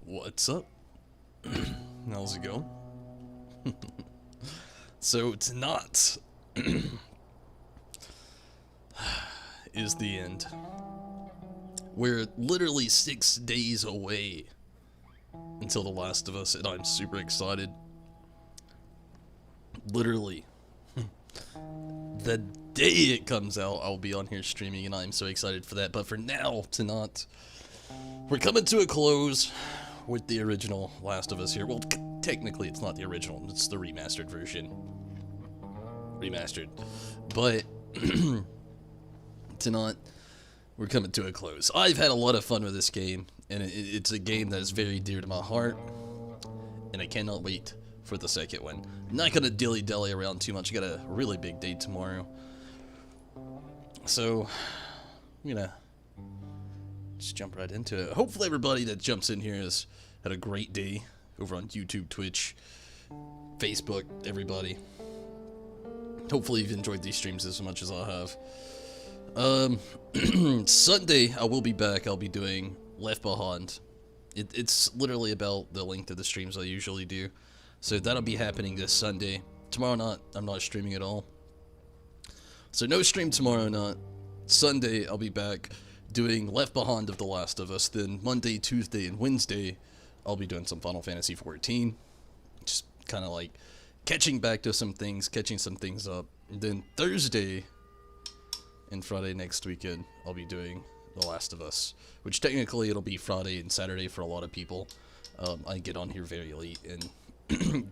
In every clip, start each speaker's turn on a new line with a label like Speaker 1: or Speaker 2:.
Speaker 1: What's up? How's it going? So tonight is the end. We're literally 6 days away until The Last of Us, and I'm super excited. Literally. The day it comes out, I'll be on here streaming, and I'm so excited for that. But for now, tonight, we're coming to a close with the original Last of Us here. Well, technically it's not the original, it's the remastered version. Remastered. But tonight, we're coming to a close. I've had a lot of fun with this game, and it's a game that is very dear to my heart, and I cannot wait for the second one. I'm not gonna dilly-dally around too much. I got a really big day tomorrow. So, I'm gonna just jump right into it. Hopefully everybody that jumps in here has had a great day over on YouTube, Twitch, Facebook, everybody. Hopefully you've enjoyed these streams as much as I have. Sunday, I will be back. I'll be doing Left Behind. It's literally about the length of the streams I usually do. So that'll be happening this Sunday. Tomorrow night, I'm not streaming at all. So no stream tomorrow night. Sunday, I'll be back doing Left Behind of The Last of Us. Then Monday, Tuesday, and Wednesday, I'll be doing some Final Fantasy 14. Just kind of like catching back to some things, catching some things up. And then Thursday and Friday next weekend, I'll be doing The Last of Us. Which technically it'll be Friday and Saturday for a lot of people. I get on here very late, and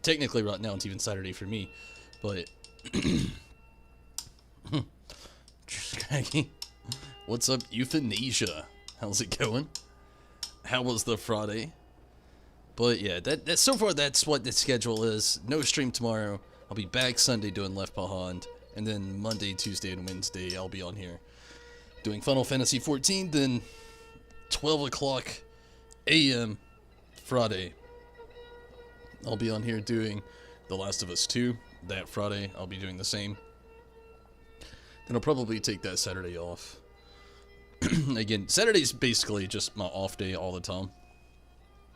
Speaker 1: technically right now it's even Saturday for me. But what's up, Euthanasia? How's it going? How was the Friday? But yeah, that so far that's what the schedule is. No stream tomorrow. I'll be back Sunday doing Left Behind, and then Monday, Tuesday, and Wednesday I'll be on here doing Final Fantasy 14. Then 12 o'clock a.m. Friday, I'll be on here doing The Last of Us 2. That Friday I'll be doing the same. Then I'll probably take that Saturday off. Again, Saturday's basically just my off day all the time.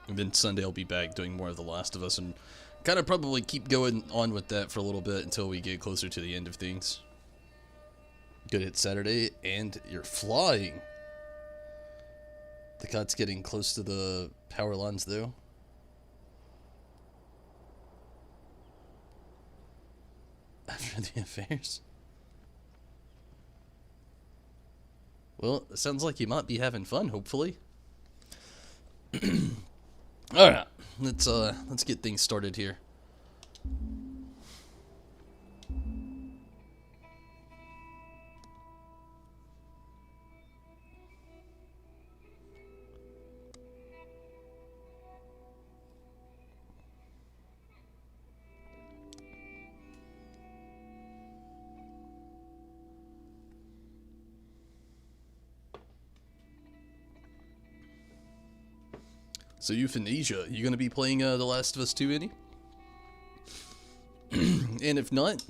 Speaker 1: And then Sunday I'll be back doing more of The Last of Us, and kind of probably keep going on with that for a little bit until we get closer to the end of things. Good hit Saturday, and you're flying. The kite's getting close to the power lines though. After the affairs. Well, it sounds like you might be having fun, hopefully. Alright, let's get things started here. So Euthanasia, you gonna be playing The Last of Us 2, any? And if not,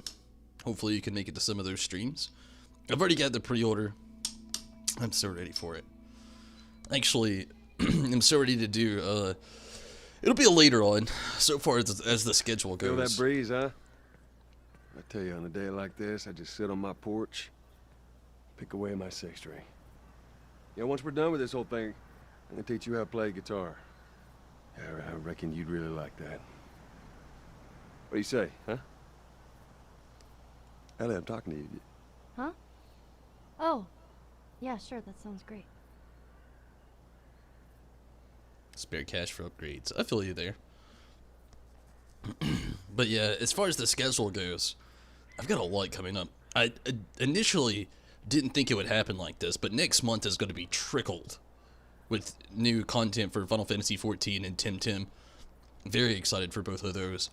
Speaker 1: hopefully you can make it to some of those streams. I've already got the pre-order. I'm so ready for it. Actually, I'm so ready to do, it'll be a later on, so far as the schedule goes.
Speaker 2: Feel that breeze, huh? I tell you, on a day like this, I just sit on my porch, pick away at my six string. Yeah, once we're done with this whole thing, I'm gonna teach you how to play guitar. Yeah, I reckon you'd really like that. What do you say, huh? Ellie, I'm talking to you.
Speaker 3: Huh? Oh. Yeah, sure, that sounds great.
Speaker 1: Spare cash for upgrades. I feel you there. But yeah, as far as the schedule goes, I've got a lot coming up. I initially didn't think it would happen like this, but next month is going to be trickled with new content for Final Fantasy 14 and Tim. Very excited for both of those.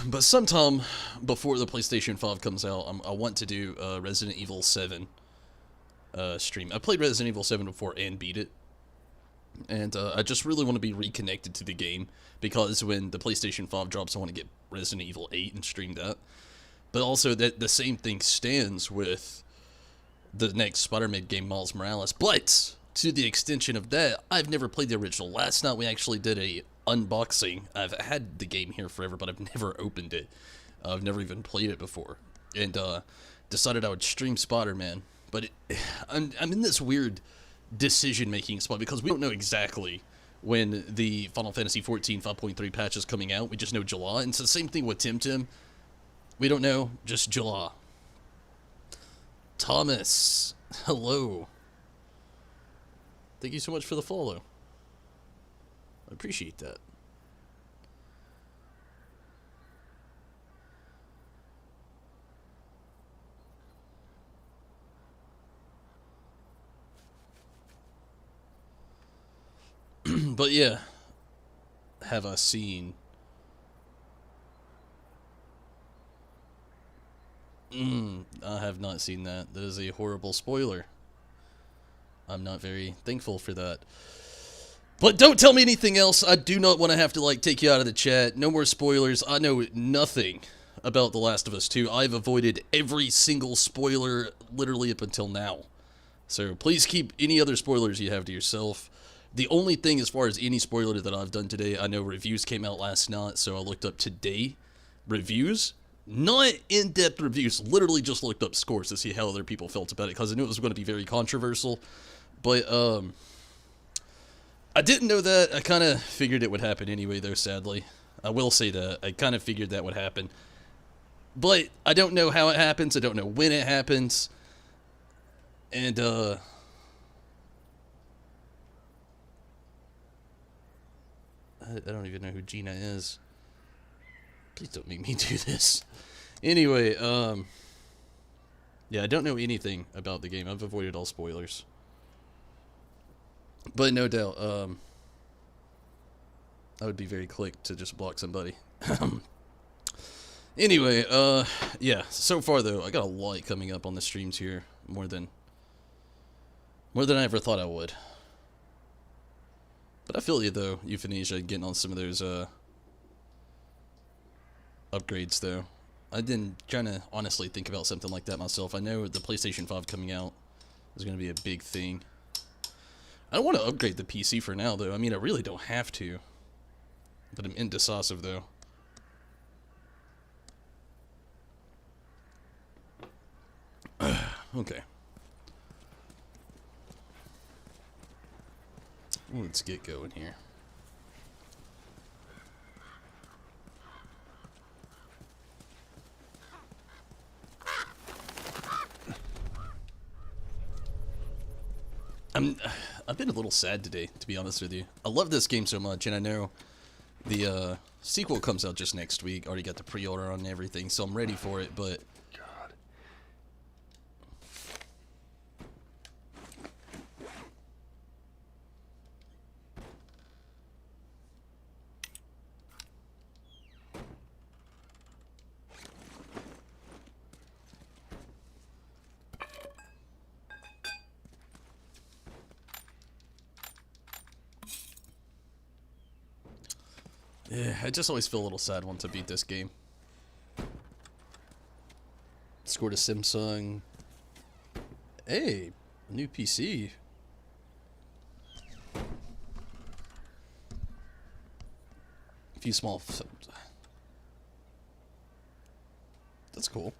Speaker 1: But sometime before the PlayStation 5 comes out, I want to do Resident Evil 7 stream. I played Resident Evil 7 before and beat it. And I just really want to be reconnected to the game, because when the PlayStation 5 drops, I want to get Resident Evil 8 and stream that. But also, that the same thing stands with the next Spider-Man game, Miles Morales. But to the extension of that, I've never played the original. Last night we actually did a unboxing. I've had the game here forever, but I've never opened it. I've never even played it before, and decided I would stream Spider-Man. But I'm in this weird decision-making spot because we don't know exactly when the Final Fantasy 14 5.3 patch is coming out. We just know July, and it's the same thing with Tim. We don't know, just July. Thomas, hello. Thank you so much for the follow. I appreciate that. But yeah, have I seen? I have not seen that. That is a horrible spoiler. I'm not very thankful for that. But don't tell me anything else. I do not want to have to, like, take you out of the chat. No more spoilers. I know nothing about The Last of Us 2. I've avoided every single spoiler literally up until now. So please keep any other spoilers you have to yourself. The only thing as far as any spoiler that I've done today, I know reviews came out last night, so I looked up today reviews. Not in-depth reviews, literally just looked up scores to see how other people felt about it, because I knew it was going to be very controversial. But, I didn't know that. I kind of figured it would happen anyway, though, sadly. I will say that. I kind of figured that would happen. But I don't know how it happens. I don't know when it happens. And, I don't even know who Gina is. Please don't make me do this. Anyway, yeah, I don't know anything about the game. I've avoided all spoilers. But no doubt, I would be very quick to just block somebody. Anyway, yeah, so far though, I got a lot coming up on the streams here. More than I ever thought I would. But I feel you though, Euthanasia, getting on some of those, upgrades though. I've been trying to honestly think about something like that myself. I know the PlayStation 5 coming out is going to be a big thing. I don't want to upgrade the PC for now though. I mean, I really don't have to. But I'm indecisive though. Okay. Let's get going here. I've been a little sad today, to be honest with you. I love this game so much, and I know the sequel comes out just next week. Already got the pre-order on everything, so I'm ready for it, but...
Speaker 2: God.
Speaker 1: Yeah, I just always feel a little sad once I beat this game. Scored a Samsung. Hey, a new PC. A few small... That's cool.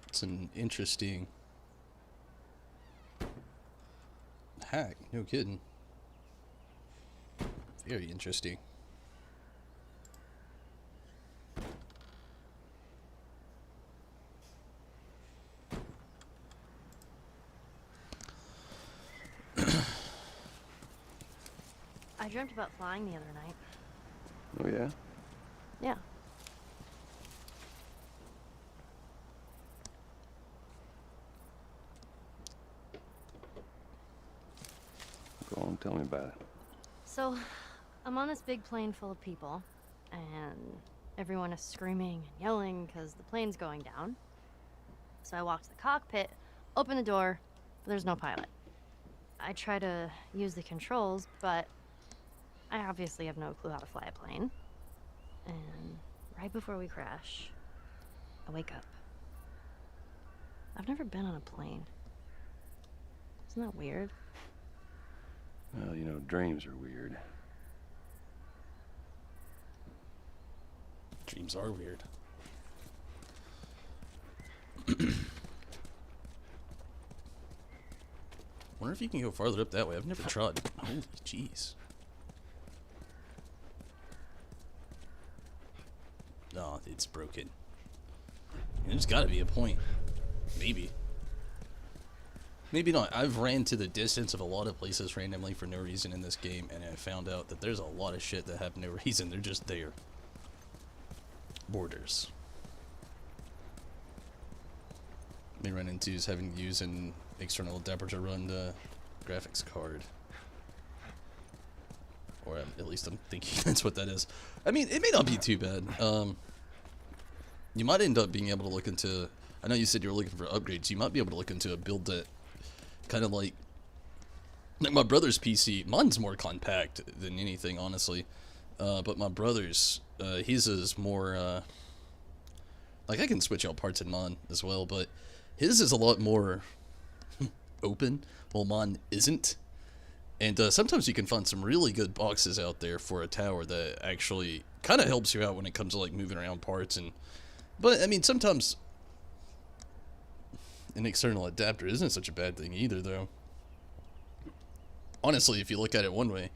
Speaker 1: It's an interesting... hack, no kidding. Very interesting.
Speaker 3: I dreamt about flying the other night.
Speaker 2: Oh, yeah?
Speaker 3: Yeah.
Speaker 2: Go on, tell me about it.
Speaker 3: So, I'm on this big plane full of people, and everyone is screaming and yelling because the plane's going down. So I walk to the cockpit, open the door, but there's no pilot. I try to use the controls, but I obviously have no clue how to fly a plane. And right before we crash, I wake up. I've never been on a plane. Isn't that weird?
Speaker 2: Well, you know, dreams are weird.
Speaker 1: Dreams are weird. Wonder if you can go farther up that way. I've never tried. Holy jeez. Oh, it's broken. There's got to be a point. Maybe. Maybe not. I've ran to the distance of a lot of places randomly for no reason in this game, and I found out that there's a lot of shit that have no reason. They're just there. Borders. May run into is having to use an external adapter to run the graphics card. Or at least I'm thinking that's what that is. I mean, it may not be too bad. You might end up being able to look into... I know you said you were looking for upgrades. You might be able to look into a build that kind of like my brother's PC. Mine's more compact than anything, honestly. But my brother's, his is more... like, I can switch out parts in mine as well, but his is a lot more open, while mine isn't. And sometimes you can find some really good boxes out there for a tower that actually kind of helps you out when it comes to like moving around parts. But I mean, sometimes an external adapter isn't such a bad thing either, though. Honestly, if you look at it one way,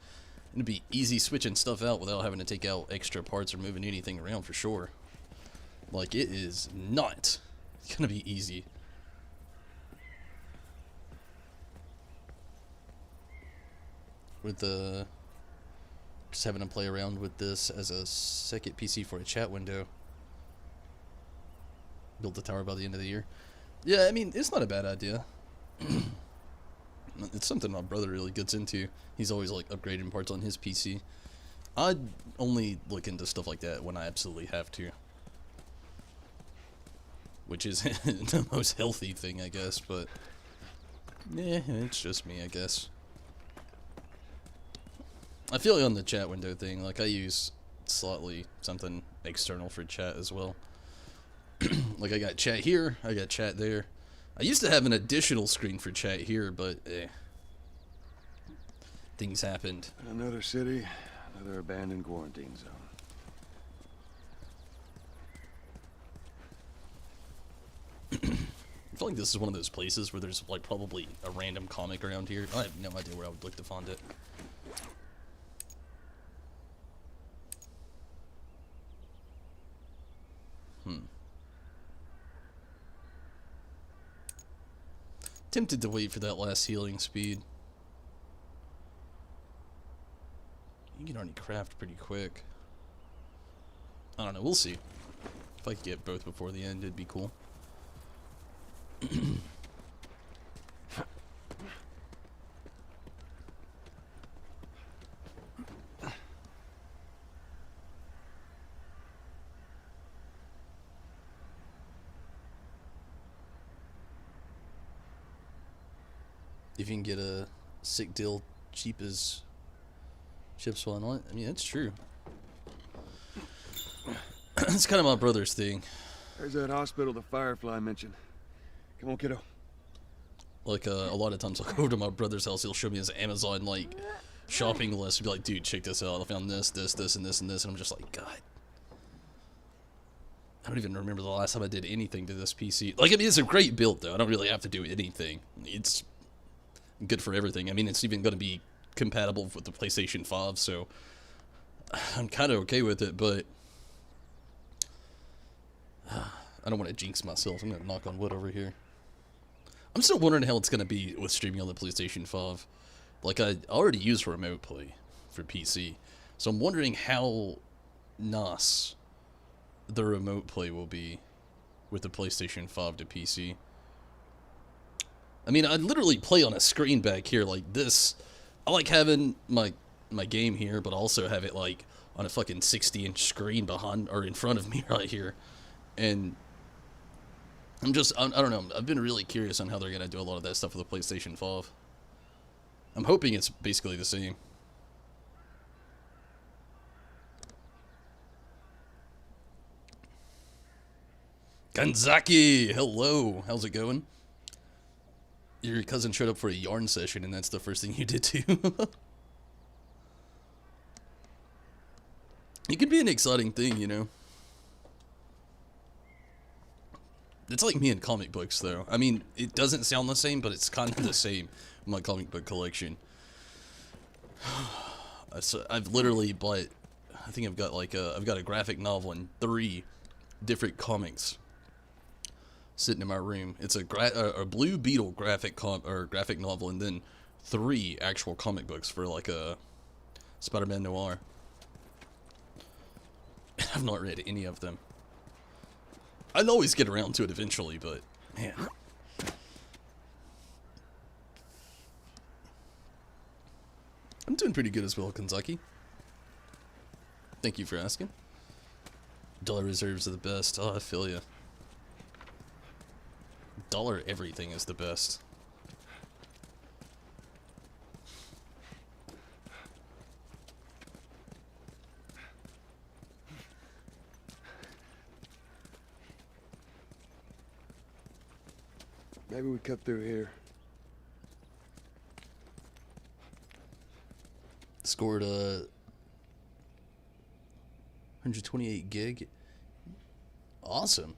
Speaker 1: it'd be easy switching stuff out without having to take out extra parts or moving anything around for sure. Like, it is not gonna be easy. With just having to play around with this as a second PC for a chat window. Build the tower by the end of the year. Yeah, I mean, it's not a bad idea. It's something my brother really gets into. He's always like upgrading parts on his PC. I'd only look into stuff like that when I absolutely have to. Which is the most healthy thing, I guess, but... yeah, it's just me, I guess. I feel like on the chat window thing, like I use slightly something external for chat as well. Like I got chat here, I got chat there. I used to have an additional screen for chat here, but things happened.
Speaker 2: Another city, another abandoned quarantine zone.
Speaker 1: I feel like this is one of those places where there's like probably a random comic around here. I have no idea where I would look to find it. Tempted to wait for that last healing speed. You can already craft pretty quick. I don't know, we'll see. If I could get both before the end, it'd be cool. If you can get a sick deal cheap as chips, why not? I mean, that's true. That's kind of my brother's thing.
Speaker 2: There's that hospital the Firefly mentioned. Come on, kiddo.
Speaker 1: Like, a lot of times I'll go over to my brother's house, he'll show me his Amazon, like, shopping list, and be like, dude, check this out, I found this, this, this, and this, and this, and I'm just like, God. I don't even remember the last time I did anything to this PC. Like, I mean, it's a great build, though. I don't really have to do anything. It's good for everything. I mean, it's even going to be compatible with the PlayStation 5, so I'm kind of okay with it, but I don't want to jinx myself. I'm going to knock on wood over here. I'm still wondering how it's going to be with streaming on the PlayStation 5. Like, I already use Remote Play for PC, so I'm wondering how NOS the Remote Play will be with the PlayStation 5 to PC. I mean, I literally play on a screen back here like this. I like having my game here, but also have it like on a fucking 60-inch screen behind or in front of me right here. And I don't know. I've been really curious on how they're gonna do a lot of that stuff with the PlayStation 5. I'm hoping it's basically the same. Kanzaki, hello. How's it going? Your cousin showed up for a yarn session, and that's the first thing you did too. It could be an exciting thing, you know. It's like me in comic books, though. I mean, it doesn't sound the same, but it's kind of the same in my comic book collection. So I've literally bought, I think I've got like I've got a graphic novel and 3 different comics sitting in my room. It's a Blue Beetle graphic novel, and then 3 actual comic books for like a Spider-Man Noir. I've not read any of them. I'd always get around to it eventually, but man. I'm doing pretty good as well, Kentucky. Thank you for asking. Dollar reserves are the best. Oh, I feel ya. Dollar everything is the best.
Speaker 2: Maybe we cut through here.
Speaker 1: Scored 128 gig. Awesome.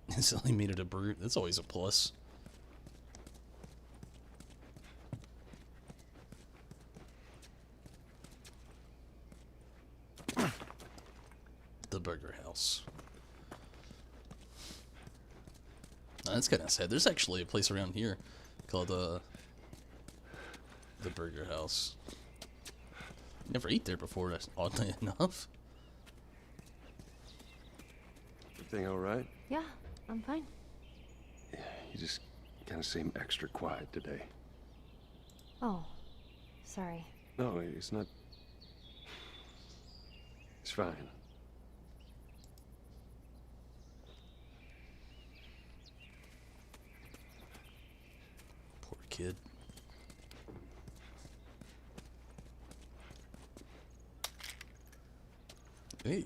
Speaker 1: It's only made it a brute. That's always a plus. The Burger House. That's kind of sad. There's actually a place around here called the Burger House. Never ate there before, oddly enough.
Speaker 2: Everything all right?
Speaker 3: Yeah, I'm fine.
Speaker 2: Yeah, you just kind of seem extra quiet today.
Speaker 3: Oh, sorry.
Speaker 2: No, it's not. It's fine.
Speaker 1: Poor kid. Hey,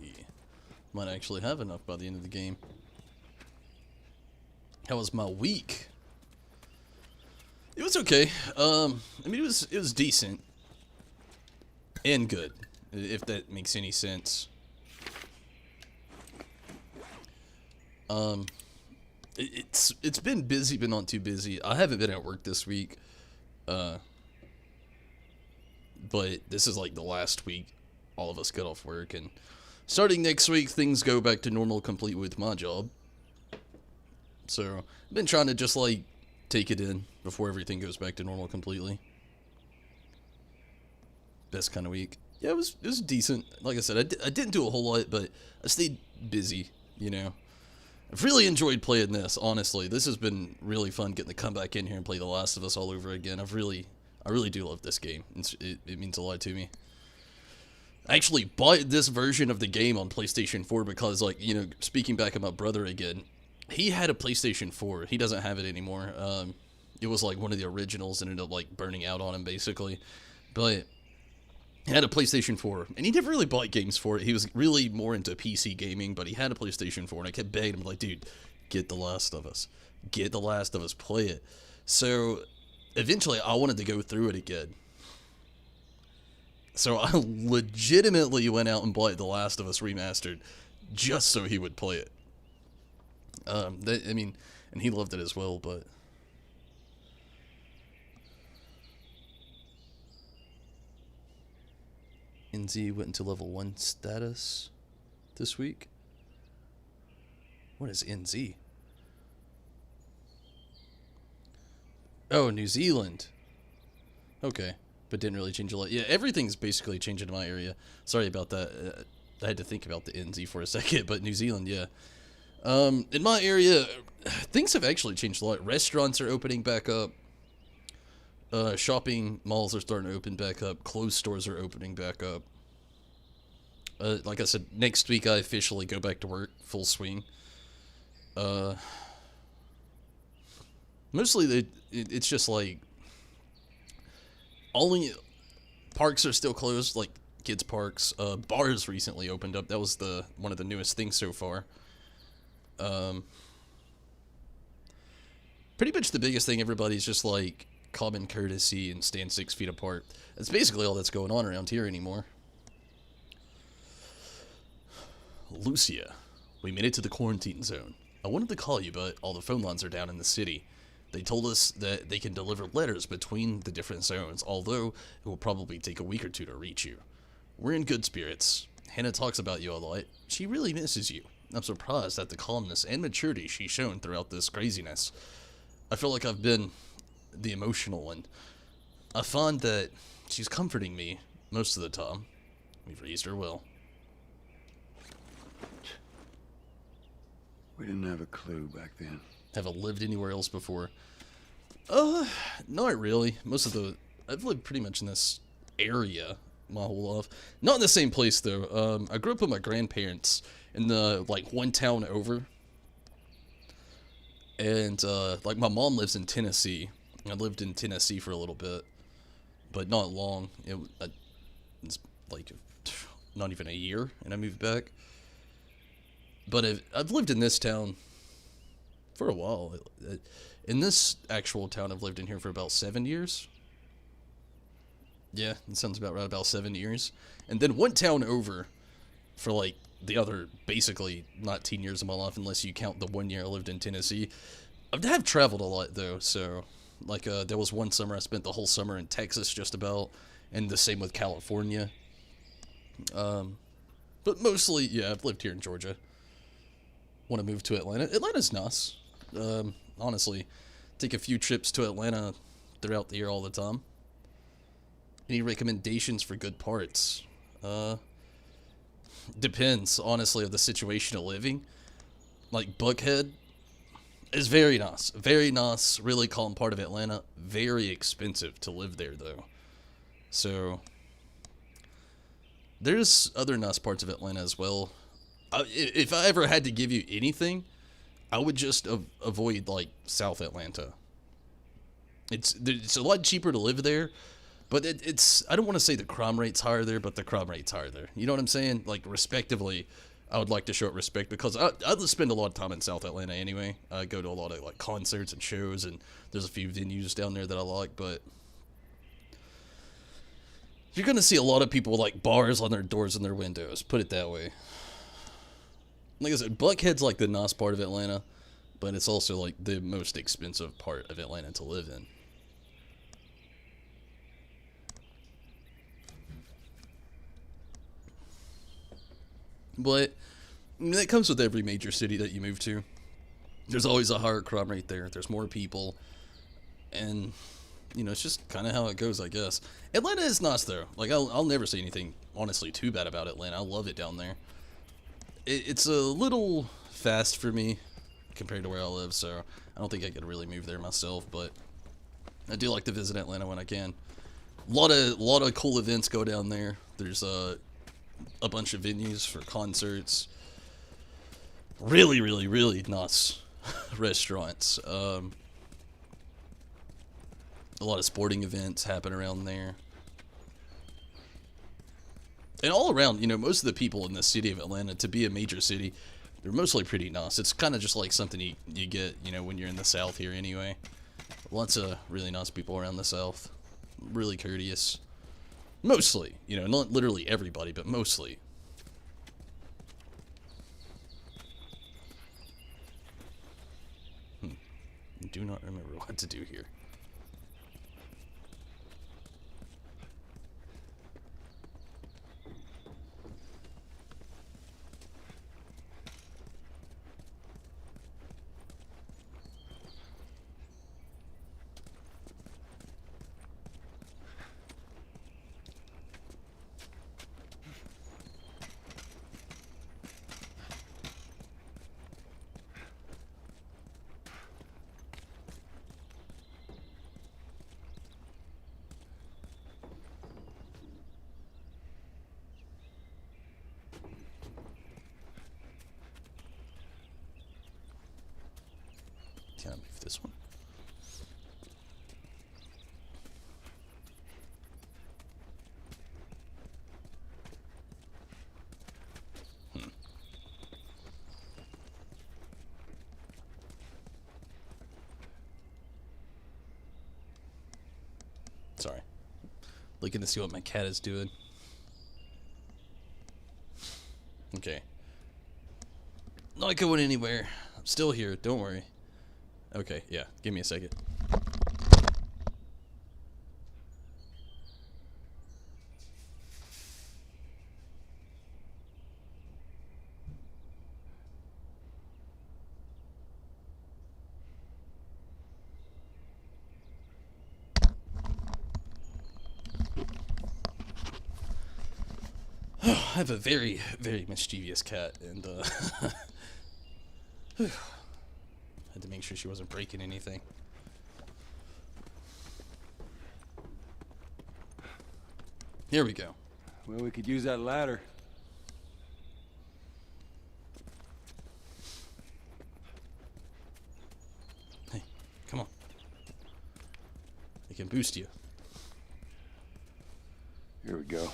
Speaker 1: might actually have enough by the end of the game. How was my week? It was okay. I mean, it was decent and good, if that makes any sense. It's been busy, but not too busy. I haven't been at work this week, but this is like the last week all of us get off work, and starting next week things go back to normal, complete with my job. So I've been trying to just like take it in before everything goes back to normal completely. Best kind of week. Yeah, it was decent. Like I said, I didn't do a whole lot, but I stayed busy, you know. I've really enjoyed playing this, honestly. This has been really fun getting to come back in here and play The Last of Us all over again. I really do love this game. It means a lot to me. I actually bought this version of the game on PlayStation 4 because, like, you know, speaking back of my brother again, he had a PlayStation 4. He doesn't have it anymore. It was like one of the originals and ended up like burning out on him basically. But he had a PlayStation 4, and he never really bought games for it. He was really more into PC gaming, but he had a PlayStation 4, and I kept begging him, like, dude, get The Last of Us. Get The Last of Us, play it. So, eventually, I wanted to go through it again. So, I legitimately went out and bought The Last of Us Remastered, just so he would play it. I mean, and he loved it as well, but... NZ went into level 1 status this week. What is NZ? Oh, New Zealand. Okay, but didn't really change a lot. Yeah, everything's basically changing in my area. Sorry about that. I had to think about the NZ for a second, but New Zealand, yeah. In my area, things have actually changed a lot. Restaurants are opening back up. Shopping malls are starting to open back up. Clothes stores are opening back up. Like I said, next week I officially go back to work, full swing. Mostly it's just like only Parks are still closed, like kids' parks. Bars recently opened up. That was one of the newest things so far. Pretty much the biggest thing, everybody's just like common courtesy and stand 6 feet apart. That's basically all that's going on around here anymore. Lucia, we made it to the quarantine zone. I wanted to call you, but all the phone lines are down in the city. They told us that they can deliver letters between the different zones, although it will probably take a week or 2 to reach you. We're in good spirits. Hannah talks about you a lot. She really misses you. I'm surprised at the calmness and maturity she's shown throughout this craziness. I feel like I've been the emotional one. I find that she's comforting me most of the time. We've raised her well.
Speaker 2: We didn't have a clue back then.
Speaker 1: Have I lived anywhere else before? Not really. I've lived pretty much in this area my whole life. Not in the same place though. I grew up with my grandparents in the, like, one town over. And, like, my mom lives in Tennessee. I lived in Tennessee for a little bit, but not long. It's like not even a year, and I moved back. But I've lived in this town for a while. In this actual town, I've lived in here for about 7 years. Yeah, that sounds about right, about 7 years. And then one town over for, like, the other, basically, not 10 years of my life, unless you count the 1 year I lived in Tennessee. I have traveled a lot, though, so, like, there was one summer I spent the whole summer in Texas, just about, and the same with California. But mostly, yeah, I've lived here in Georgia. Want to move to Atlanta. Atlanta's nice. Honestly, take a few trips to Atlanta throughout the year all the time. Any recommendations for good parts? Depends, honestly, of the situation of living. Like, Buckhead is very nice. Very nice, really calm part of Atlanta. Very expensive to live there, though. So, there's other nice parts of Atlanta as well. If I ever had to give you anything, I would just avoid, like, South Atlanta. It's a lot cheaper to live there, but it's I don't want to say the crime rate's higher there, but the crime rate's higher there. You know what I'm saying? Like, respectively, I would like to show it respect, because I spend a lot of time in South Atlanta anyway. I go to a lot of, like, concerts and shows, and there's a few venues down there that I like, but you're gonna see a lot of people with, like, bars on their doors and their windows, put it that way. Like I said, Buckhead's, like, the nice part of Atlanta, but it's also, like, the most expensive part of Atlanta to live in. But that comes with every major city that you move to. There's always a higher crime rate there. There's more people. And, you know, it's just kind of how it goes, I guess. Atlanta is nice, though. Like, I'll never say anything, honestly, too bad about Atlanta. I love it down there. It's a little fast for me compared to where I live, so I don't think I could really move there myself, but I do like to visit Atlanta when I can. A lot of cool events go down there. There's a bunch of venues for concerts. Really, really, really nice restaurants. A lot of sporting events happen around there. And all around, you know, most of the people in the city of Atlanta, to be a major city, they're mostly pretty nice. It's kind of just like something you get, you know, when you're in the South here anyway. Lots of really nice people around the South. Really courteous. Mostly, you know, not literally everybody, but mostly. I do not remember what to do here. Can I move this one? Looking to see what my cat is doing. Okay. Not going anywhere. I'm still here. Don't worry. Okay, yeah. Give me a second. I have a very, very mischievous cat, and had to make sure she wasn't breaking anything. Here we go.
Speaker 2: Well, we could use that ladder.
Speaker 1: Hey, come on. It can boost you.
Speaker 2: Here we go.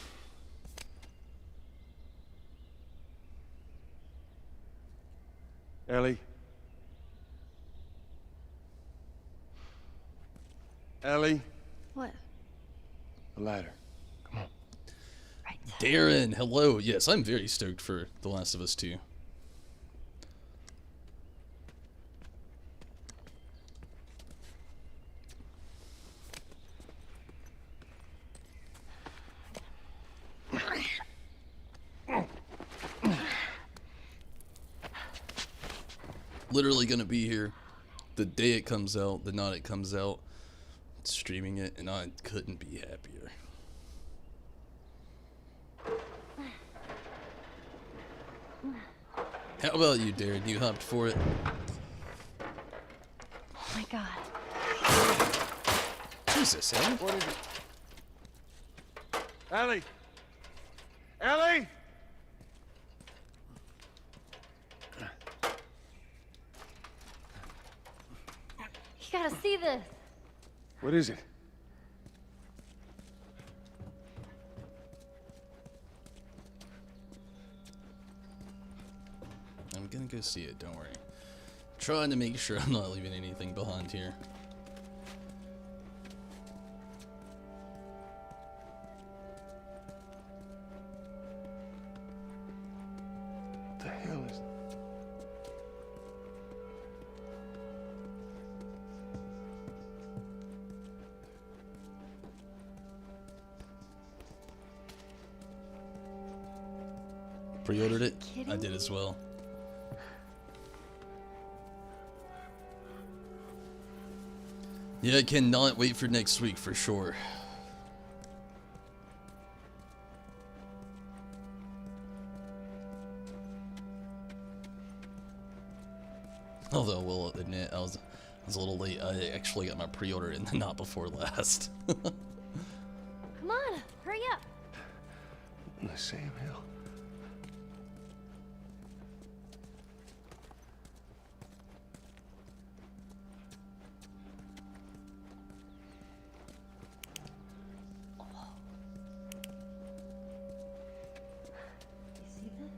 Speaker 2: Ellie? Ellie?
Speaker 3: What?
Speaker 2: The ladder. Come on.
Speaker 3: Right.
Speaker 1: Darren, hello. Yes, I'm very stoked for The Last of Us 2. Literally gonna be here the day it comes out, the night it comes out, streaming it, and I couldn't be happier. How about you, Darren? You hopped for it?
Speaker 3: Oh my god.
Speaker 1: Jesus, Ellie?
Speaker 2: What is it? Ellie! Ellie!
Speaker 3: You gotta see this.
Speaker 2: What is it?
Speaker 1: I'm gonna go see it, don't worry. Trying to make sure I'm not leaving anything behind here.
Speaker 2: What the hell is...
Speaker 1: Pre-ordered it?
Speaker 3: Kidding
Speaker 1: I did as well. Yeah, I cannot wait for next week for sure. Although, we'll admit, I was a little late. I actually got my pre-order in the not before last.
Speaker 3: Come on, hurry up.
Speaker 2: In the same hill.
Speaker 3: You see this?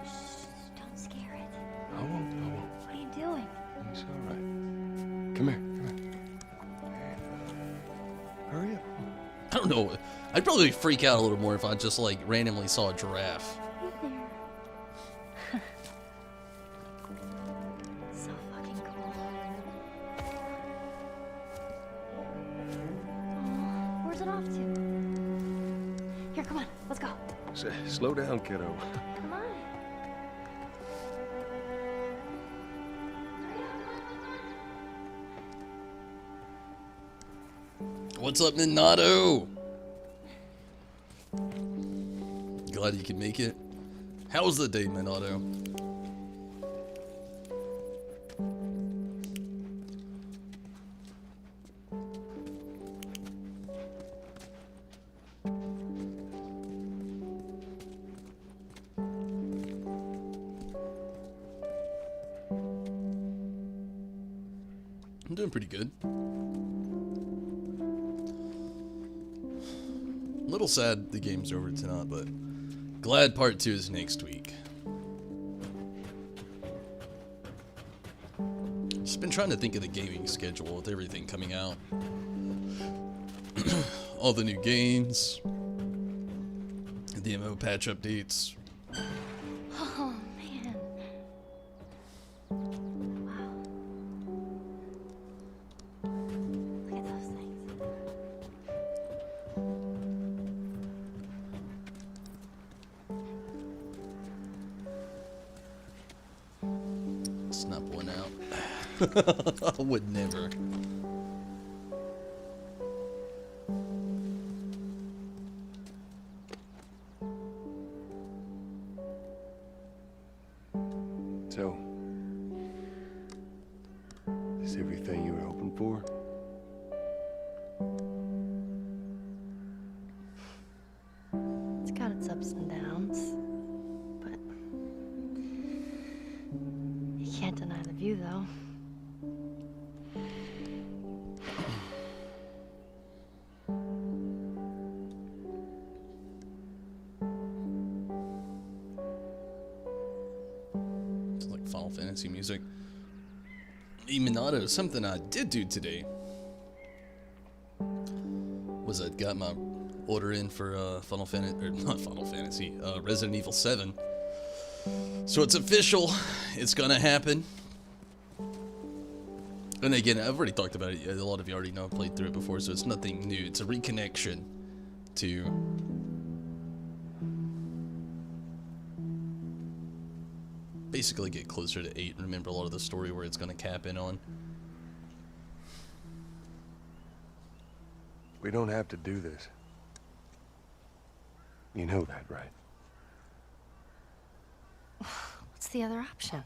Speaker 3: Shh, don't scare it.
Speaker 2: I won't.
Speaker 3: What are you doing?
Speaker 2: It's all right. Come here. Hurry up.
Speaker 1: I don't know. I'd probably freak out a little more if I just like randomly saw a giraffe.
Speaker 3: Hey there. So fucking cool. Oh, where's it off to? Here, come on, let's go.
Speaker 2: Slow down, kiddo.
Speaker 3: Come on.
Speaker 1: What's up, Minato? Glad you can make it. How was the day, Minato? I'm doing pretty good. A little sad the game's over tonight, but glad part 2 is next week. trying to think of the gaming schedule with everything coming out. All the new games, the MMO patch updates.
Speaker 3: Oh, man. Wow. Look at those things.
Speaker 1: Snap one out. I would never.
Speaker 2: So, is everything you were hoping for?
Speaker 3: It's got its ups and downs, but you can't deny the view, though.
Speaker 1: It's like Final Fantasy music. Minato, something I did do today was I got my order in for Final Fantasy, or not Final Fantasy, Resident Evil 7. So it's official. It's gonna happen. And again, I've already talked about it. A lot of you already know I played through it before, so it's nothing new. It's a reconnection to basically get closer to 8 and remember a lot of the story where it's gonna cap in on.
Speaker 2: We don't have to do this. You know that, right?
Speaker 3: What's the other option?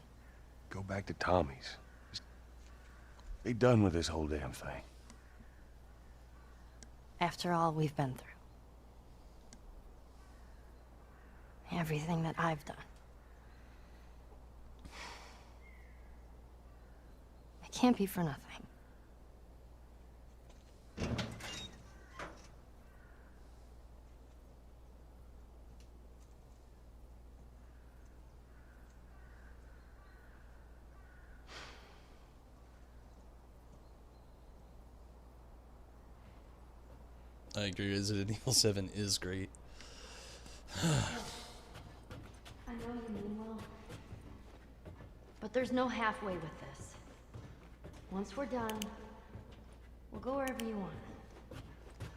Speaker 2: Go back to Tommy's. Just be done with this whole damn thing.
Speaker 3: After all we've been through. Everything that I've done. It can't be for nothing.
Speaker 1: I agree, Resident Evil 7 is great.
Speaker 3: I know you mean well. But there's no halfway with this. Once we're done, we'll go wherever you want.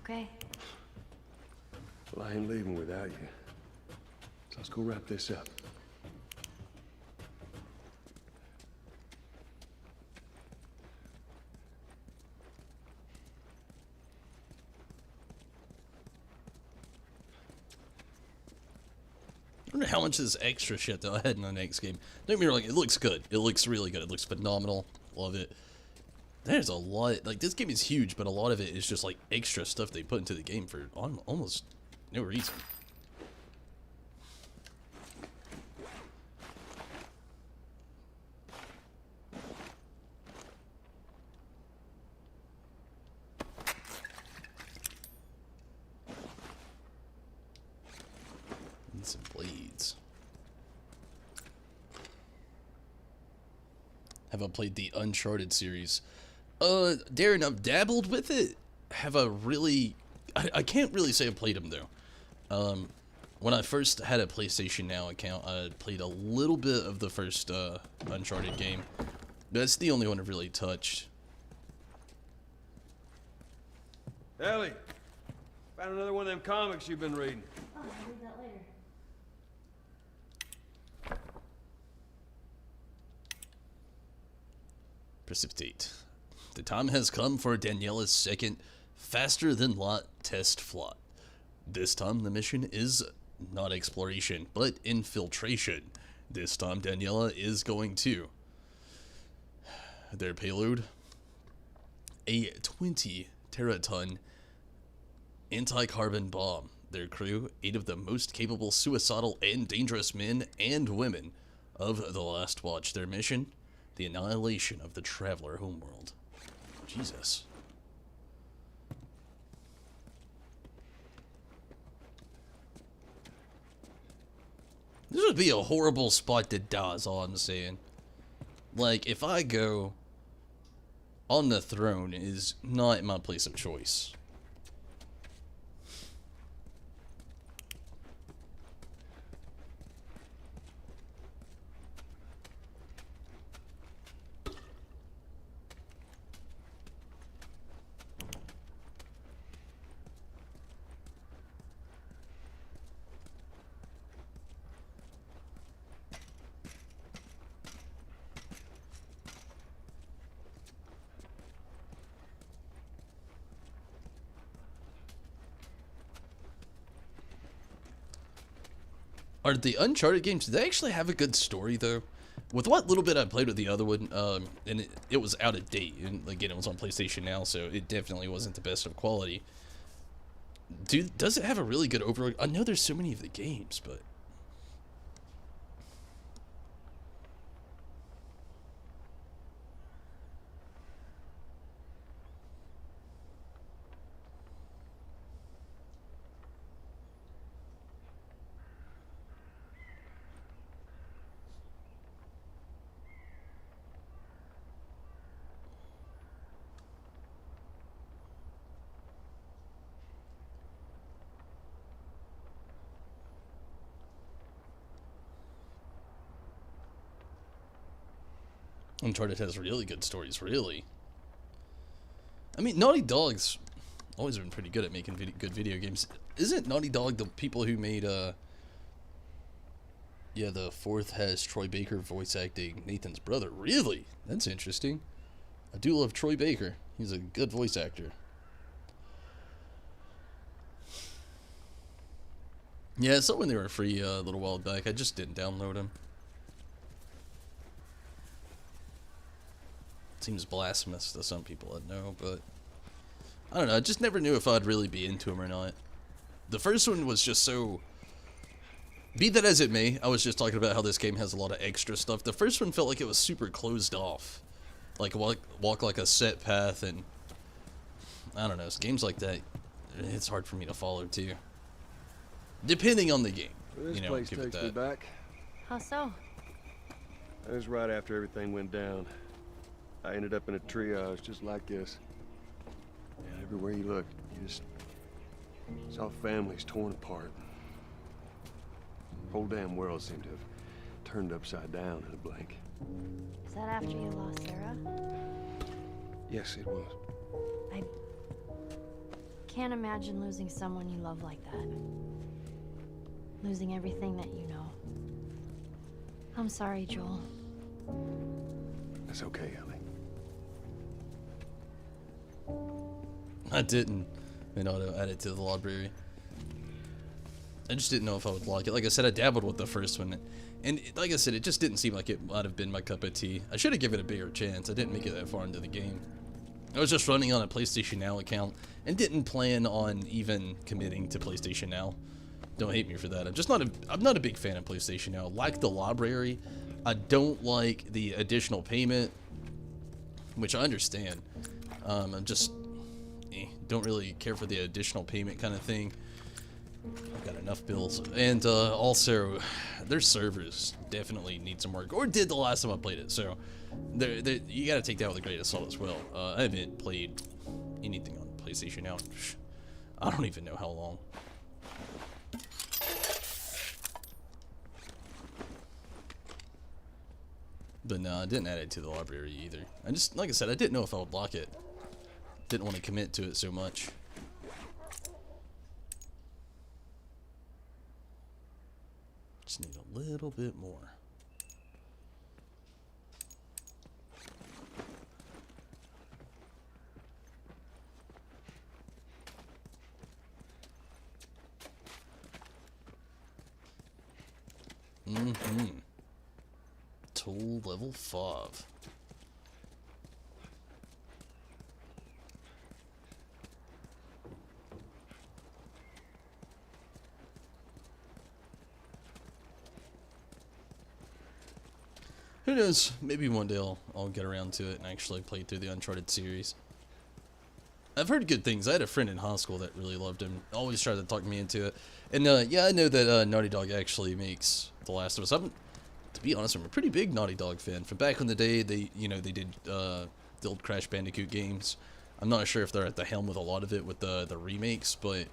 Speaker 3: Okay?
Speaker 2: Well, I ain't leaving without you. So let's go wrap this up.
Speaker 1: I wonder how much of this extra shit they'll add in the next game. Don't get me wrong, it looks good. It looks really good. It looks phenomenal. Love it. There's a lot. Like, this game is huge, but a lot of it is just, like, extra stuff they put into the game for almost no reason. And some blades. Have I played the Uncharted series? Darren, I've dabbled with it. Have I really... I can't really say I played them, though. When I first had a PlayStation Now account, I played a little bit of the first Uncharted game. That's the only one I've really touched.
Speaker 2: Ellie, found another one of them comics you've been reading.
Speaker 3: Oh, I'll read that later.
Speaker 1: Precipitate. The time has come for Daniela's second faster-than-light test flight. This time the mission is not exploration, but infiltration. This time Daniela is going to. Their payload? A 20-teraton anti-carbon bomb. Their crew, 8 of the most capable, suicidal, and dangerous men and women of the Last Watch. Their mission? The annihilation of the Traveler homeworld. Jesus. This would be a horrible spot to die, is all I'm saying. Like, if I go on the throne is not my place of choice. Are the Uncharted games, do they actually have a good story, though? With what little bit I played with the other one, and it was out of date, and again, it was on PlayStation Now, so it definitely wasn't the best of quality. Does it have a really good overall? I know there's so many of the games, but... Uncharted has really good stories, really. I mean, Naughty Dog's always been pretty good at making good video games. Isn't Naughty Dog the people who made, yeah, the fourth has Troy Baker voice acting Nathan's brother? Really? That's interesting. I do love Troy Baker. He's a good voice actor. Yeah, I saw when they were free a little while back. I just didn't download them. Seems blasphemous to some people, I know, but I don't know. I just never knew if I'd really be into them or not. The first one was just so... Be that as it may, I was just talking about how this game has a lot of extra stuff. The first one felt like it was super closed off. Like, walk like a set path, and... I don't know, games like that, it's hard for me to follow, too. Depending on the game.
Speaker 2: Well, this place takes me back.
Speaker 3: How so?
Speaker 2: That was right after everything went down. I ended up in a triage just like this. And everywhere you look, you just saw families torn apart. The whole damn world seemed to have turned upside down in a blink.
Speaker 3: Is that after you lost Sarah?
Speaker 2: Yes, it was.
Speaker 3: I can't imagine losing someone you love like that. Losing everything that you know. I'm sorry, Joel.
Speaker 2: That's okay, Ellie.
Speaker 1: I didn't, add it to the library. I just didn't know if I would like it. Like I said, I dabbled with the first one, and like I said, it just didn't seem like it might have been my cup of tea. I should have given it a bigger chance. I didn't make it that far into the game. I was just running on a PlayStation Now account and didn't plan on even committing to PlayStation Now. Don't hate me for that. I'm not a big fan of PlayStation Now. Like the library, I don't like the additional payment, which I understand. I'm just don't really care for the additional payment kind of thing. I've got enough bills, and also their servers definitely need some work, or did the last time I played it. So you got to take that with a grain of salt as well. I haven't played anything on PlayStation Now. I don't even know how long. But no, I didn't add it to the library either. I just, like I said, I didn't know if I would lock it. Didn't want to commit to it so much. Just need a little bit more. Tool level 5. Who knows? Maybe one day I'll get around to it and actually play through the Uncharted series. I've heard good things. I had a friend in high school that really loved him. Always tried to talk me into it. And yeah, I know that Naughty Dog actually makes The Last of Us. To be honest, I'm a pretty big Naughty Dog fan. From back in the day, they did the old Crash Bandicoot games. I'm not sure if they're at the helm with a lot of it with the remakes, but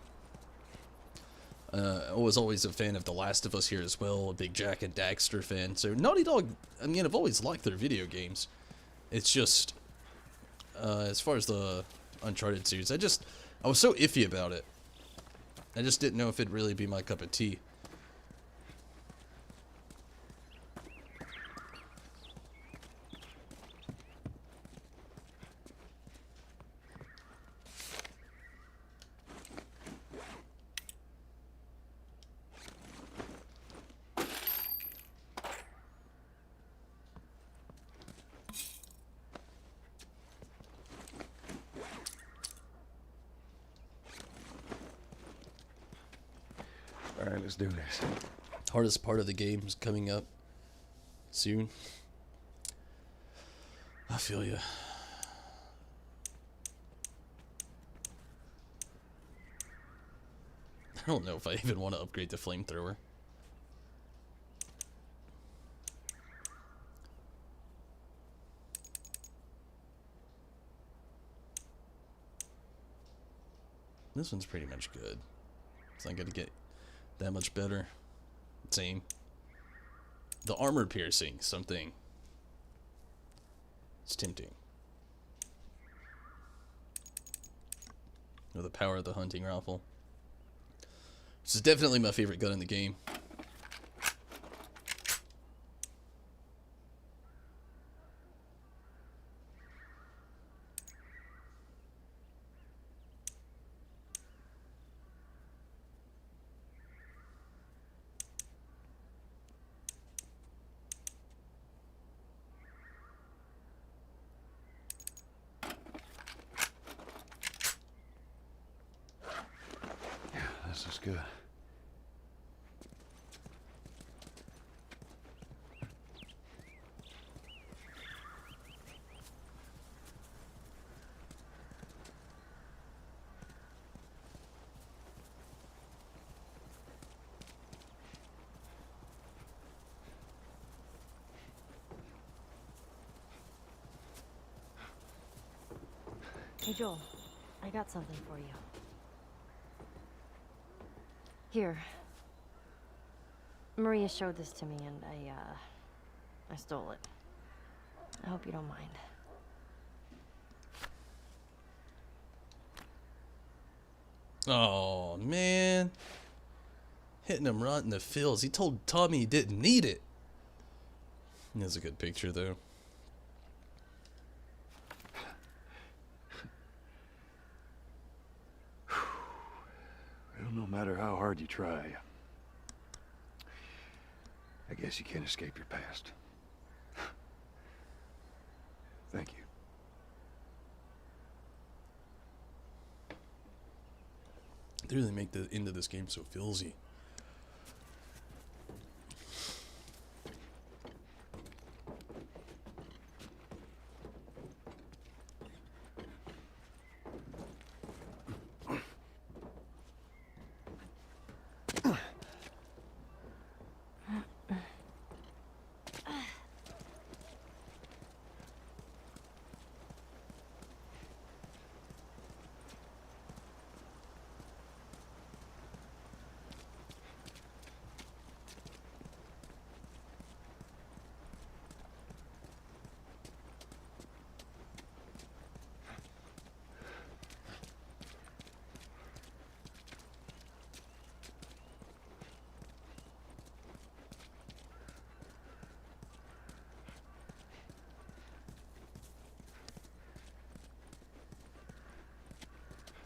Speaker 1: I was always a fan of The Last of Us here as well, a big Jack and Daxter fan. So Naughty Dog, I mean, I've always liked their video games. It's just, as far as the Uncharted series, I was so iffy about it. I just didn't know if it'd really be my cup of tea.
Speaker 2: Alright, let's do this.
Speaker 1: Hardest part of the game is coming up soon. I feel you. I don't know if I even want to upgrade the flamethrower. This one's pretty much good. It's not gonna get that much better. Same. The armor piercing, something. It's tempting. Or the power of the hunting rifle. This is definitely my favorite gun in the game.
Speaker 2: This is good.
Speaker 3: Hey Joel, I got something for you. Here. Maria showed this to me and I stole it. I hope you don't mind.
Speaker 1: Oh, man. Hitting him right in the feels. He told Tommy he didn't need it. That's a good picture, though.
Speaker 2: Well, no matter how hard you try, I guess you can't escape your past. Thank you.
Speaker 1: They really make the end of this game so feelsy.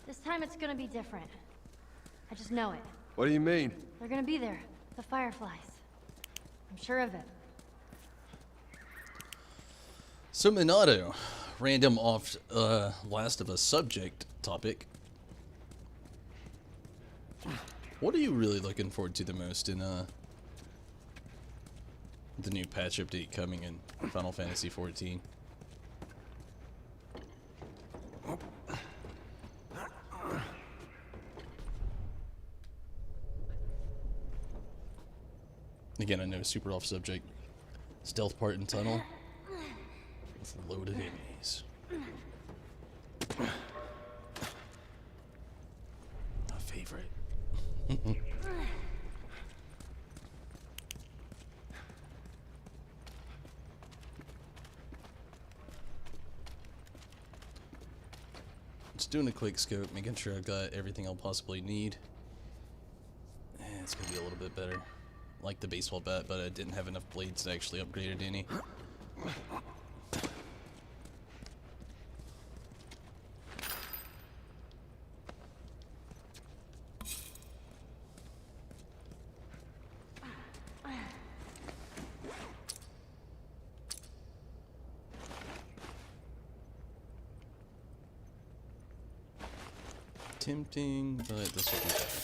Speaker 3: This time it's gonna be different. I just know it.
Speaker 2: What do you mean?
Speaker 3: They're gonna be there. The fireflies. I'm sure of it.
Speaker 1: So Minato, random off Last of Us subject topic. What are you really looking forward to the most in the new patch update coming in Final Fantasy XIV? Again, I know super off subject. Stealth part in tunnel. It's loaded enemies. Just doing a quick scope, making sure I've got everything I'll possibly need. It's gonna be a little bit better. Like the baseball bat, but I didn't have enough blades to actually upgrade it any. Tempting, but this will be better.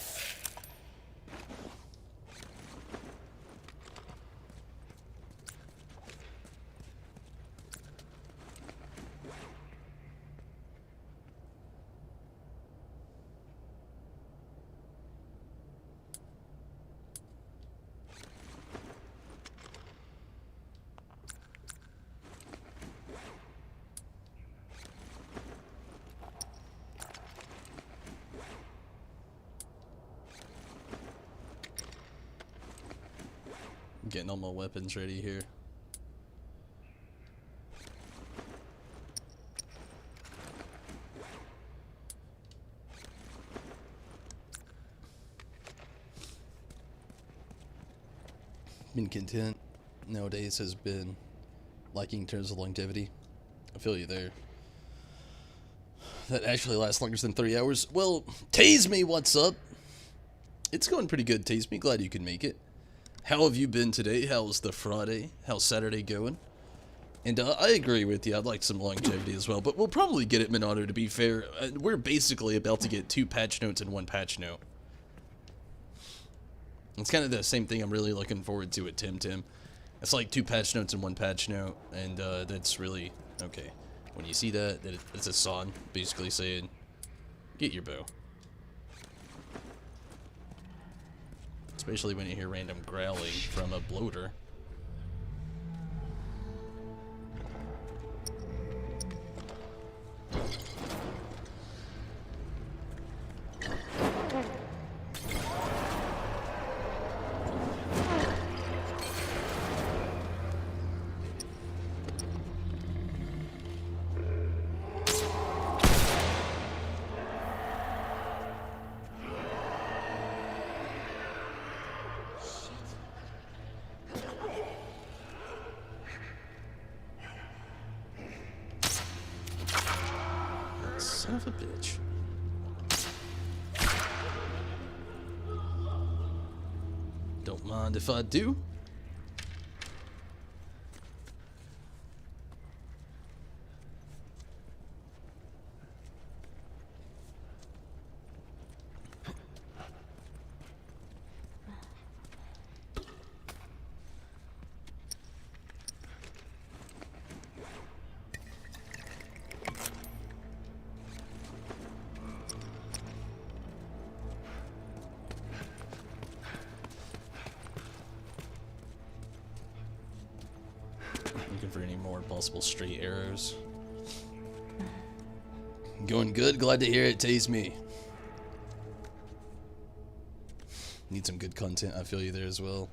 Speaker 1: Getting all my weapons ready here. Been content nowadays has been liking in terms of longevity. I feel you there. That actually lasts longer than 3 hours. Well, Tase Me, what's up? It's going pretty good, Tase Me. Glad you can make it. How have you been today? How's the Friday? How's Saturday going? And I agree with you. I'd like some longevity as well, but we'll probably get it, Minato, to be fair. We're basically about to get 2 patch notes and 1 patch note. It's kind of the same thing I'm really looking forward to at Tim. It's like 2 patch notes and 1 patch note, and that's really okay. When you see that it's a song basically saying, get your bow. Especially when you hear random growling from a bloater. Son of a bitch. Don't mind if I do. Looking for any more possible straight arrows. Going good, glad to hear it. Tase me. Need some good content, I feel you there as well.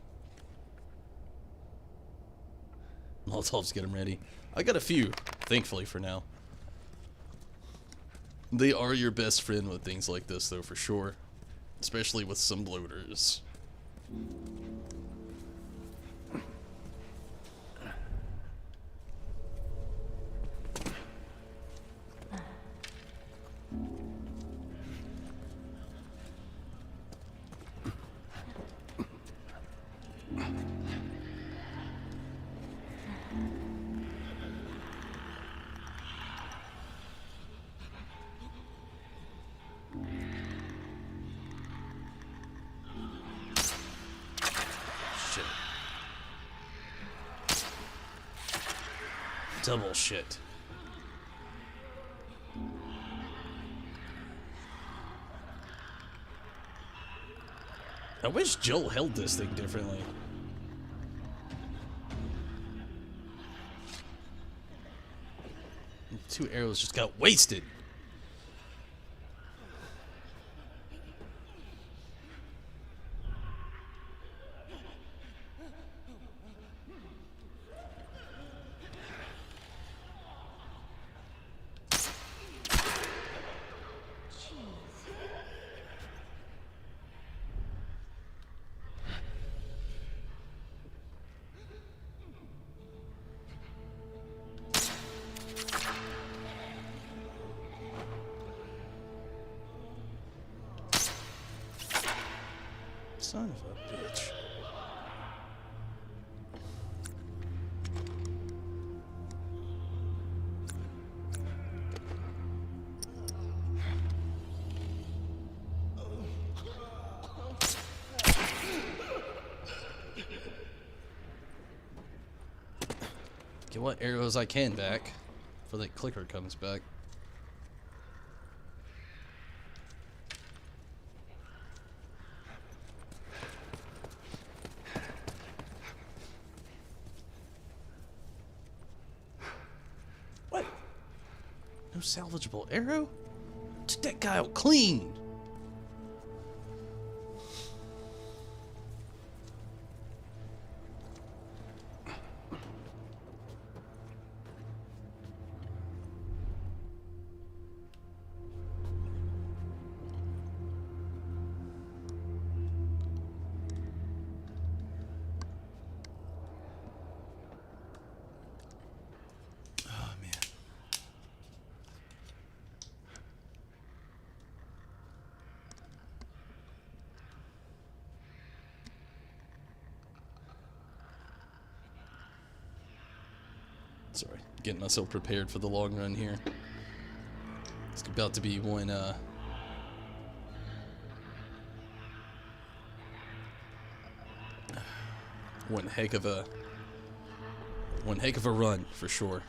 Speaker 1: Molotovs, get them ready. I got a few, thankfully for now. They are your best friend with things like this though, for sure. Especially with some bloaters. Double shit. I wish Joel held this thing differently. Two arrows just got wasted. Son of a bitch. Get what arrows I can back before that clicker comes back. What? No salvageable arrow? Took that guy out clean. Sorry, getting myself prepared for the long run here. It's about to be one heck of a run for sure.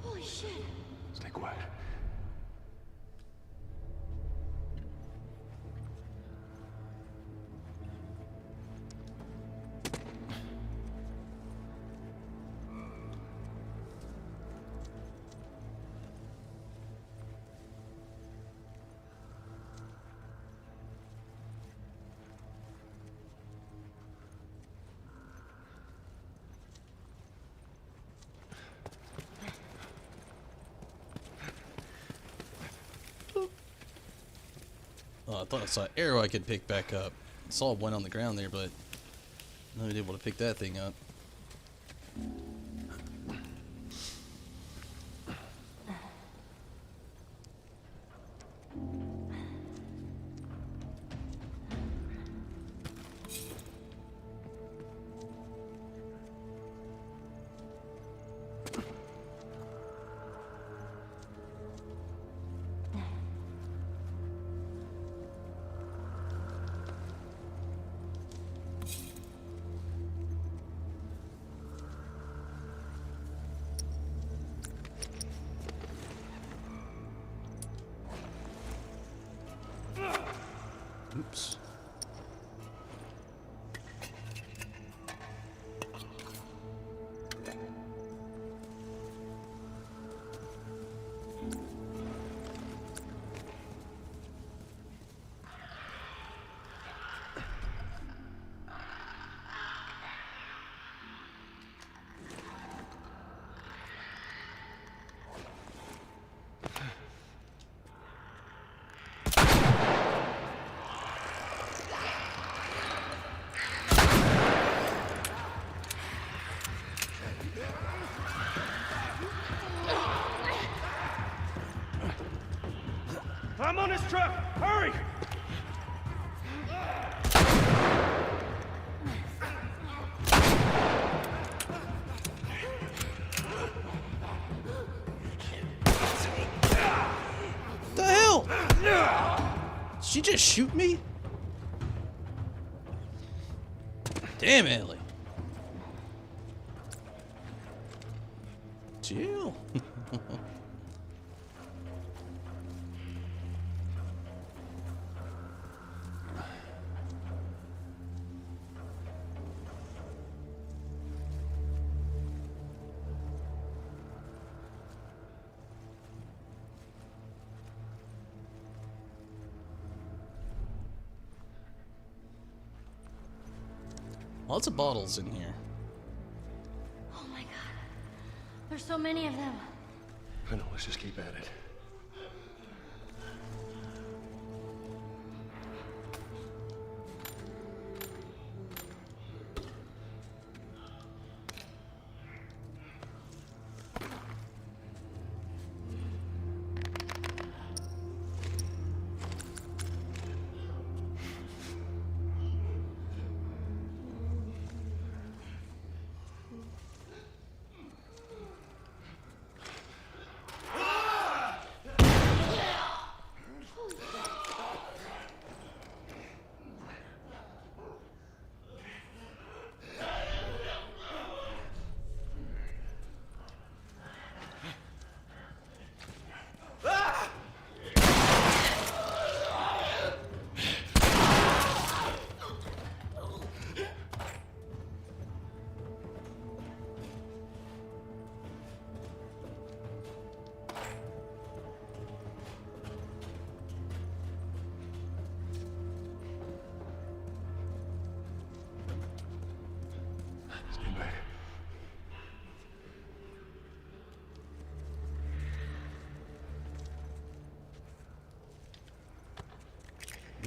Speaker 3: Holy shit.
Speaker 2: Stay quiet.
Speaker 1: Oh, I thought I saw an arrow I could pick back up. I saw one on the ground there, but I'm not able to pick that thing up. Oops.
Speaker 2: I'm on this truck! Hurry!
Speaker 1: The hell? Did she just shoot me? Damn, Ellie. Chill. Lots of bottles in here.
Speaker 3: Oh my god. There's so many of them.
Speaker 2: I know, let's just keep at it.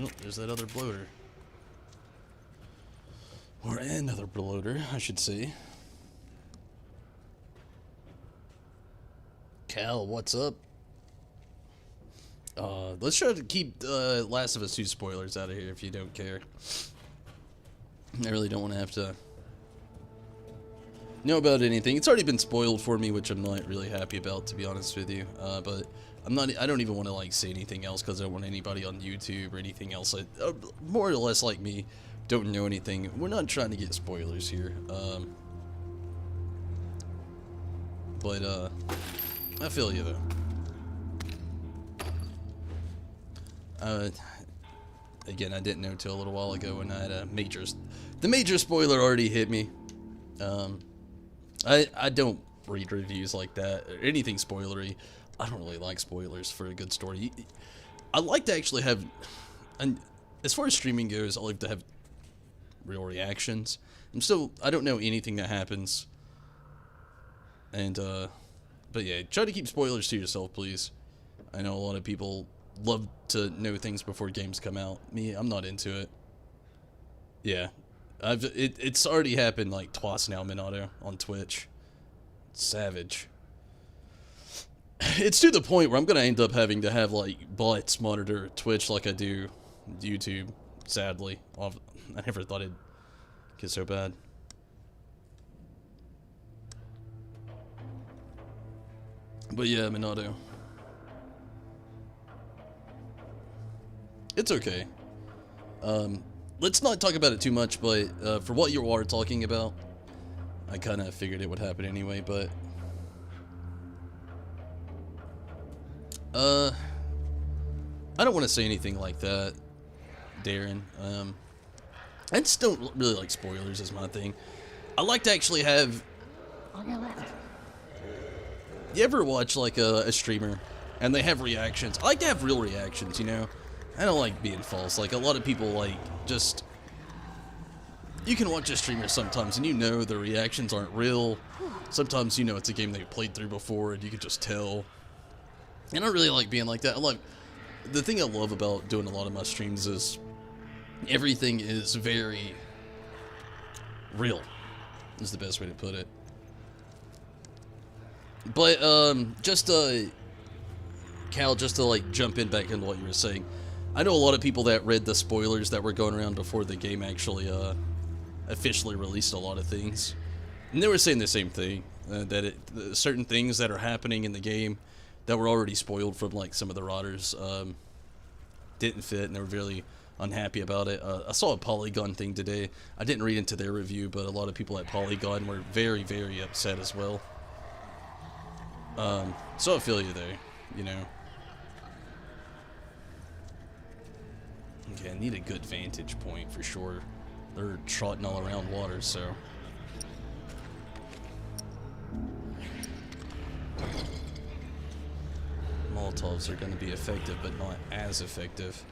Speaker 1: Oh, there's that other bloater. Or another bloater, I should say. Cal, what's up? Let's try to keep Last of Us 2 spoilers out of here if you don't care. I really don't want to have to know about anything. It's already been spoiled for me, which I'm not really happy about, to be honest with you. But I don't even want to like say anything else because I don't want anybody on YouTube or anything else. More or less like me, don't know anything. We're not trying to get spoilers here. But I feel you though. Again, I didn't know till a little while ago when I had the major spoiler already hit me. I don't read reviews like that or anything spoilery. I don't really like spoilers for a good story. I like to actually have, and as far as streaming goes, I like to have real reactions. I don't know anything that happens. And but yeah, try to keep spoilers to yourself, please. I know a lot of people love to know things before games come out. Me, I'm not into it. Yeah, it's already happened like twice now, Minato, on Twitch. Savage. It's to the point where I'm gonna end up having to have like bots monitor Twitch like I do YouTube. Sadly, I never thought it'd get so bad. But yeah, Minato. It's okay. Let's not talk about it too much, but for what you are talking about, I kind of figured it would happen anyway, but I don't want to say anything like that, Darren. I just don't really like spoilers is my thing. I like to actually have...
Speaker 3: On your left.
Speaker 1: You ever watch like a streamer and they have reactions? I like to have real reactions, you know? I don't like being false. Like a lot of people like just... You can watch a streamer sometimes and you know the reactions aren't real. Sometimes you know it's a game they've played through before and you can just tell. And I really like being like that. The thing I love about doing a lot of my streams is everything is very real, is the best way to put it. But Cal, just to like jump in back into what you were saying, I know a lot of people that read the spoilers that were going around before the game actually officially released a lot of things, and they were saying the same thing, that certain things that are happening in the game that were already spoiled from like some of the rotters didn't fit, and they were really unhappy about it. I saw a Polygon thing today. I didn't read into their review, but a lot of people at Polygon were very, very upset as well. So I feel you there, you know. Okay, I need a good vantage point for sure. They're trotting all around water, so. Molotovs are going to be effective, but not as effective.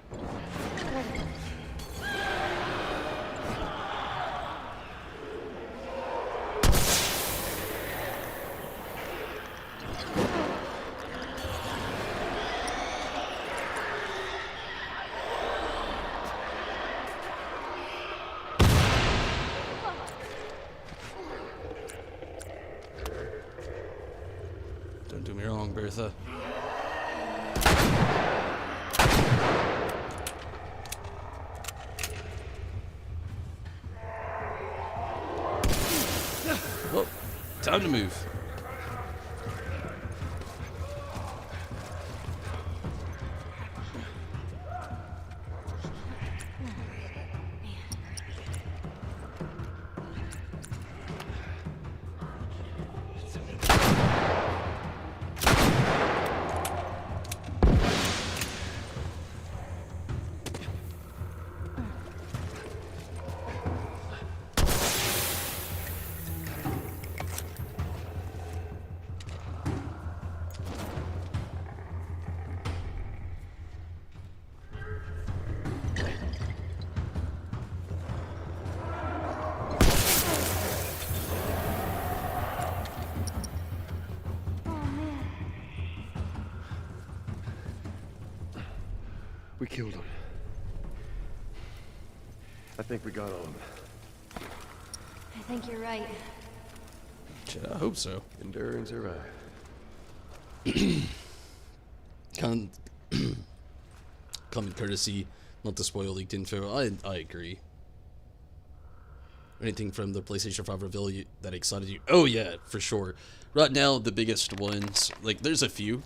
Speaker 1: Don't do me wrong, Bertha. Well, time to move.
Speaker 2: We killed him. I think we got all of them.
Speaker 3: I think you're right.
Speaker 1: Shit, I hope so.
Speaker 2: Endure and survive.
Speaker 1: Common courtesy, not to spoil leaked info. I agree. Anything from the PlayStation 5 reveal that excited you? Oh yeah, for sure. Right now, the biggest ones, like there's a few.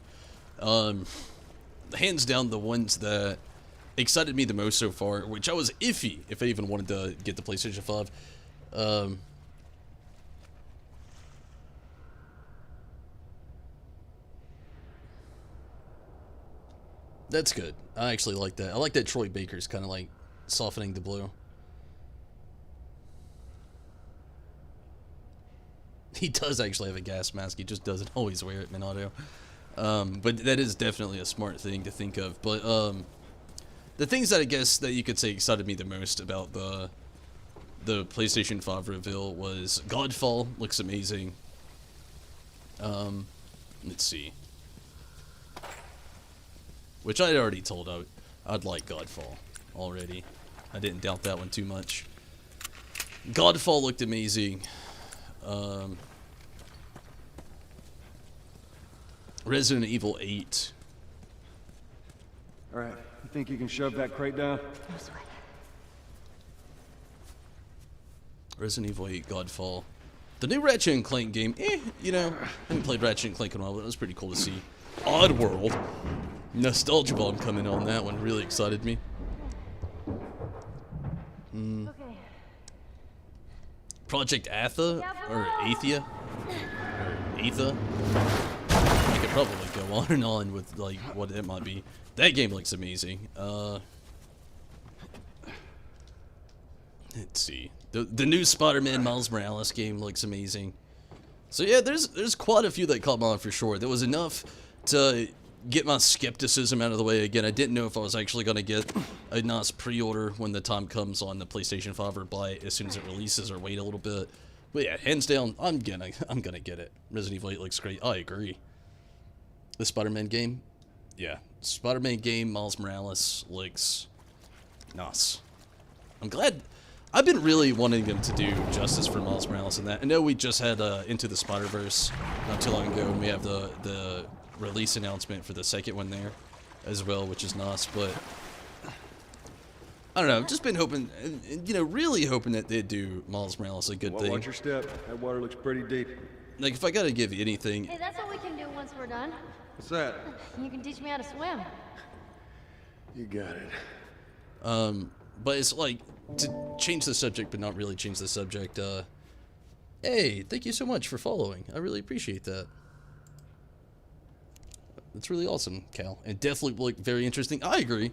Speaker 1: Hands down, the ones that excited me the most so far, which I was iffy if I even wanted to get the PlayStation 5. That's good. I actually like that. I like that Troy Baker's kind of like softening the blow. He does actually have a gas mask. He just doesn't always wear it, Minato. But that is definitely a smart thing to think of. But the things that I guess that you could say excited me the most about the PlayStation 5 reveal was Godfall looks amazing. Let's see. Which I had already told I'd like Godfall already. I didn't doubt that one too much. Godfall looked amazing. Resident Evil 8.
Speaker 2: All right, you think you can shove that crate down?
Speaker 3: No sweat.
Speaker 1: Resident Evil 8, Godfall. The new Ratchet and Clank game, you know, I haven't played Ratchet and Clank in a while, but it was pretty cool to see. Oddworld. Nostalgia Bomb coming on that one really excited me.
Speaker 3: Okay.
Speaker 1: Project Atha, or Athia, or Atha. I could probably go on and on with like what it might be. That game looks amazing. Let's see. The new Spider-Man Miles Morales game looks amazing. So yeah, there's quite a few that caught my eye for sure. There was enough to get my skepticism out of the way again. I didn't know if I was actually going to get a nice pre-order when the time comes on the PlayStation 5 or buy it as soon as it releases or wait a little bit. But yeah, hands down, I'm gonna get it. Resident Evil 8 looks great. I agree. The Spider-Man game? Yeah. Spider-Man game, Miles Morales looks nice. I'm glad. I've been really wanting them to do justice for Miles Morales in that. I know we just had Into the Spider-Verse not too long ago, and we have the release announcement for the second one there as well, which is nice, but I don't know, I've just been hoping, you know, really hoping that they'd do Miles Morales a good thing.
Speaker 2: Watch your step. That water looks pretty deep.
Speaker 1: Like, if I gotta give you anything,
Speaker 3: Hey, that's what we can do once we're done.
Speaker 2: What's that?
Speaker 3: You can teach me how to swim.
Speaker 2: You got it.
Speaker 1: but it's like, to change the subject but not really change the subject, hey, thank you so much for following. I really appreciate that. That's really awesome, Cal. And definitely looked very interesting. I agree.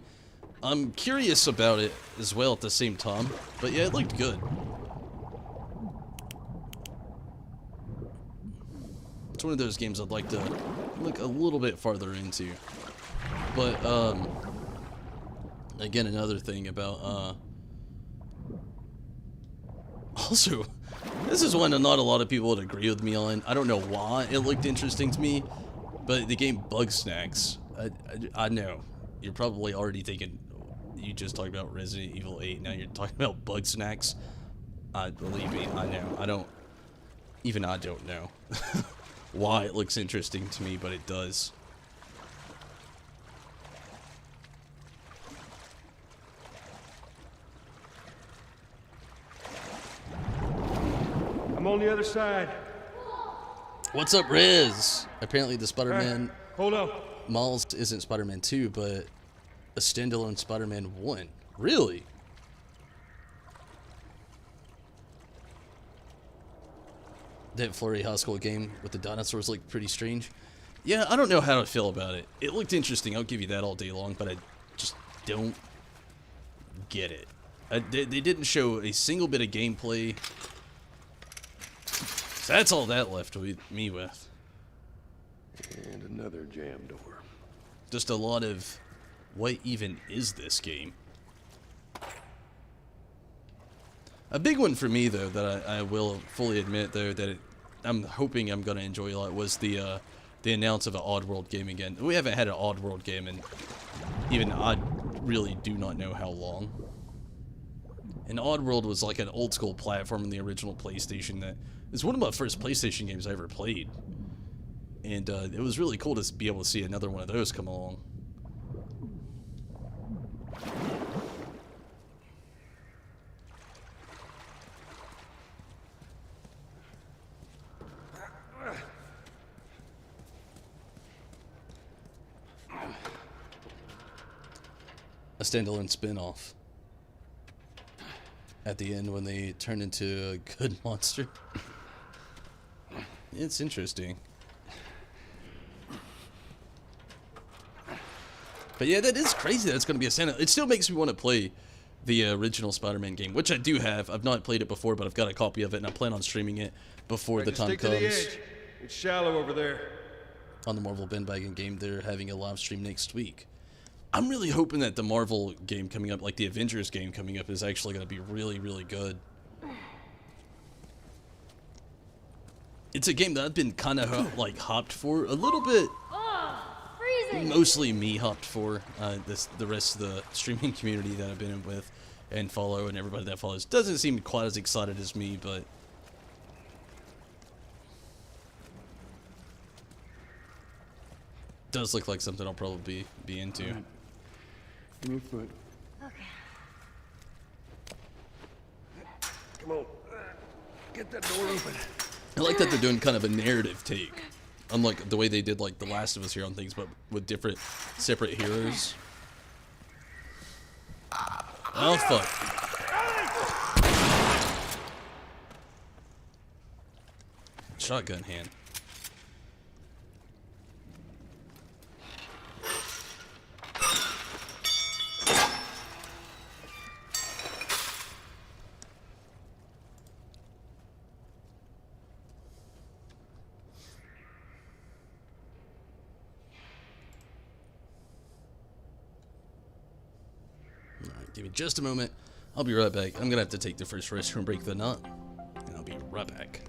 Speaker 1: I'm curious about it as well at the same time. But yeah, it looked good. It's one of those games I'd like to look a little bit farther into. But, again, another thing about, also, this is one that not a lot of people would agree with me on. I don't know why it looked interesting to me. But the game Bugsnax, I know, you're probably already thinking, you just talked about Resident Evil 8, now you're talking about Bugsnax. Believe me, I know, I don't know why it looks interesting to me, but it does.
Speaker 2: I'm on the other side.
Speaker 1: What's up, Riz? Apparently the Spider-Man
Speaker 2: Hold on.
Speaker 1: Miles isn't Spider-Man 2, but a standalone Spider-Man 1. Really? That Flurry High School game with the dinosaurs looked pretty strange. Yeah, I don't know how to feel about it. It looked interesting, I'll give you that all day long, but I just don't get it. They didn't show a single bit of gameplay. So that's all that left with me with.
Speaker 2: And another jam door.
Speaker 1: Just a lot of, what even is this game? A big one for me, though, that I will fully admit, though, that I'm hoping I'm going to enjoy a lot, was the announce of an Oddworld game again. We haven't had an Oddworld game, and even I really do not know how long. And Oddworld was like an old school platform in the original PlayStation that is one of my first PlayStation games I ever played. And it was really cool to be able to see another one of those come along. A standalone spin-off at the end when they turn into a good monster. It's interesting. But yeah, that is crazy that it's going to be a standalone. It still makes me want to play the original Spider-Man game, which I do have. I've not played it before, but I've got a copy of it, and I plan on streaming it before the time
Speaker 2: stick
Speaker 1: comes.
Speaker 2: to the edge. It's shallow over there.
Speaker 1: On the Marvel bandwagon game, they're having a live stream next week. I'm really hoping that the Marvel game coming up, like the Avengers game coming up, is actually going to be really, really good. It's a game that I've been kind of like hopped for a little bit.
Speaker 3: Freezing.
Speaker 1: Mostly me hopped for. The rest of the streaming community that I've been in with and follow, and everybody that follows doesn't seem quite as excited as me, but does look like something I'll probably be into.
Speaker 2: Right. Give me a foot.
Speaker 3: Okay.
Speaker 2: Come on. Get that door open.
Speaker 1: I like that they're doing kind of a narrative take, unlike the way they did like The Last of Us here on things, but with different, separate heroes. Oh fuck! Shotgun hand. Alright, give me just a moment. I'll be right back. I'm gonna have to take the first restroom break, the nut, and I'll be right back.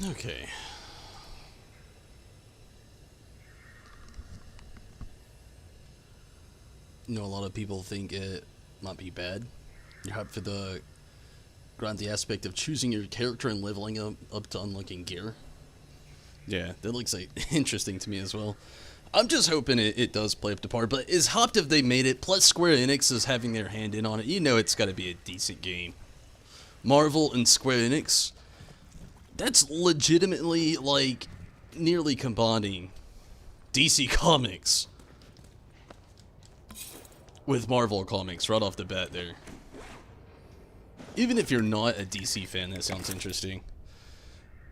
Speaker 1: Okay. You know, a lot of people think it might be bad. You're hyped for the grindy aspect of choosing your character and leveling up to unlocking gear. Yeah, that looks like interesting to me as well. I'm just hoping it does play up to par, but as hopped have they made it, plus Square Enix is having their hand in on it, you know it's got to be a decent game. Marvel and Square Enix, That's legitimately, like, nearly combining DC Comics with Marvel Comics right off the bat there. Even if you're not a DC fan, that sounds interesting.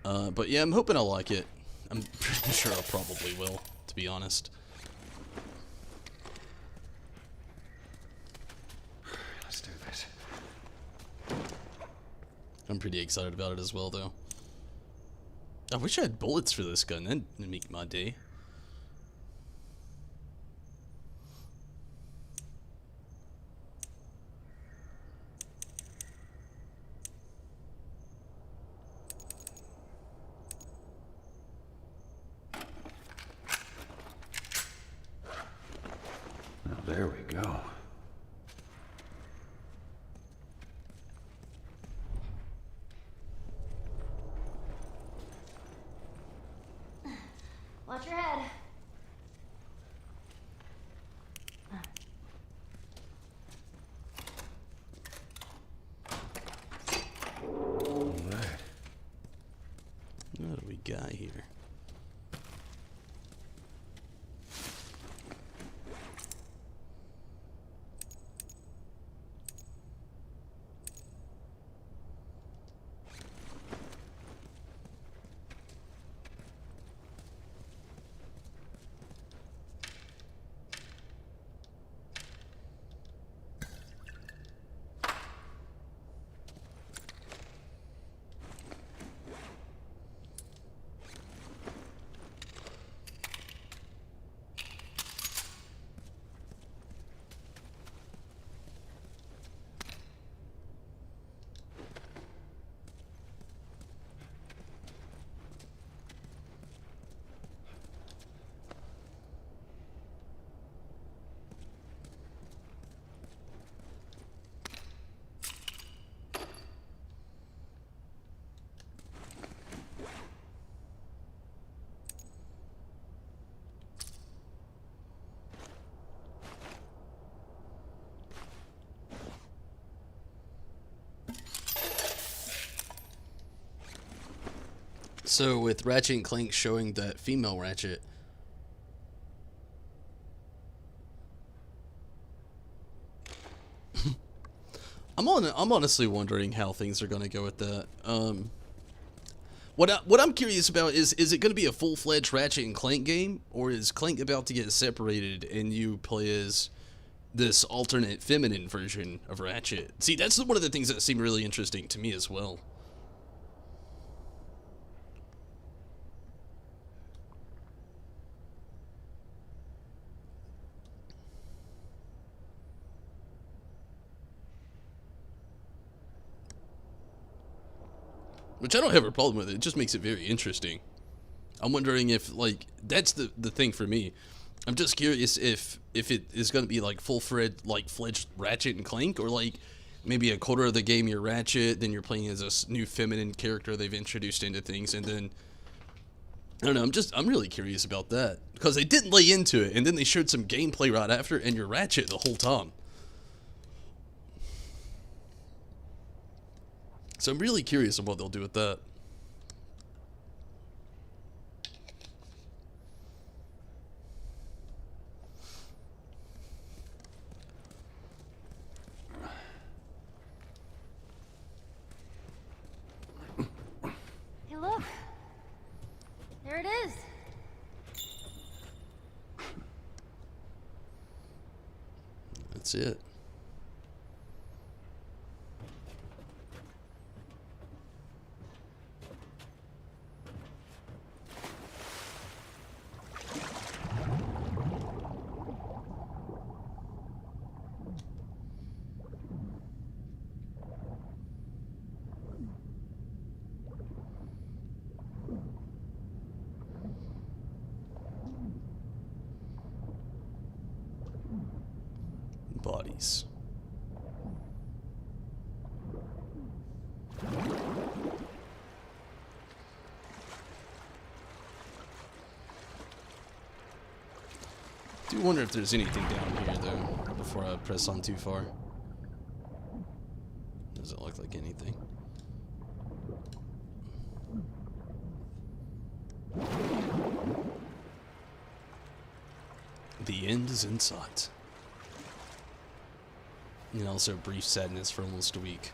Speaker 1: But yeah, I'm hoping I'll like it. I'm pretty sure I probably will, to be honest.
Speaker 2: Let's do this.
Speaker 1: I'm pretty excited about it as well, though. I wish I had bullets for this gun. That'd make my day.
Speaker 2: Now, there we go.
Speaker 3: Watch your head.
Speaker 2: All right.
Speaker 1: What do we got here? So with Ratchet and Clank showing that female Ratchet, I'm honestly wondering how things are gonna go with that. What I'm curious about is it gonna be a full-fledged Ratchet and Clank game, or is Clank about to get separated and you play as this alternate feminine version of Ratchet? See, that's one of the things that seem really interesting to me as well. Which I don't have a problem with. It just makes it very interesting. I'm wondering if, like, that's the thing for me. I'm just curious if it is going to be, like, fledged Ratchet and Clank, or, like, maybe a quarter of the game you're Ratchet, then you're playing as a new feminine character they've introduced into things, and then, I don't know, I'm really curious about that. Because they didn't lay into it, and then they showed some gameplay right after, and you're Ratchet the whole time. So I'm really curious on what they'll do with that.
Speaker 3: Hey, look. There it is.
Speaker 1: That's it. Bodies. Do wonder if there's anything down here though, before I press on too far. Doesn't look like anything. The end is in sight. And also brief sadness for almost a week.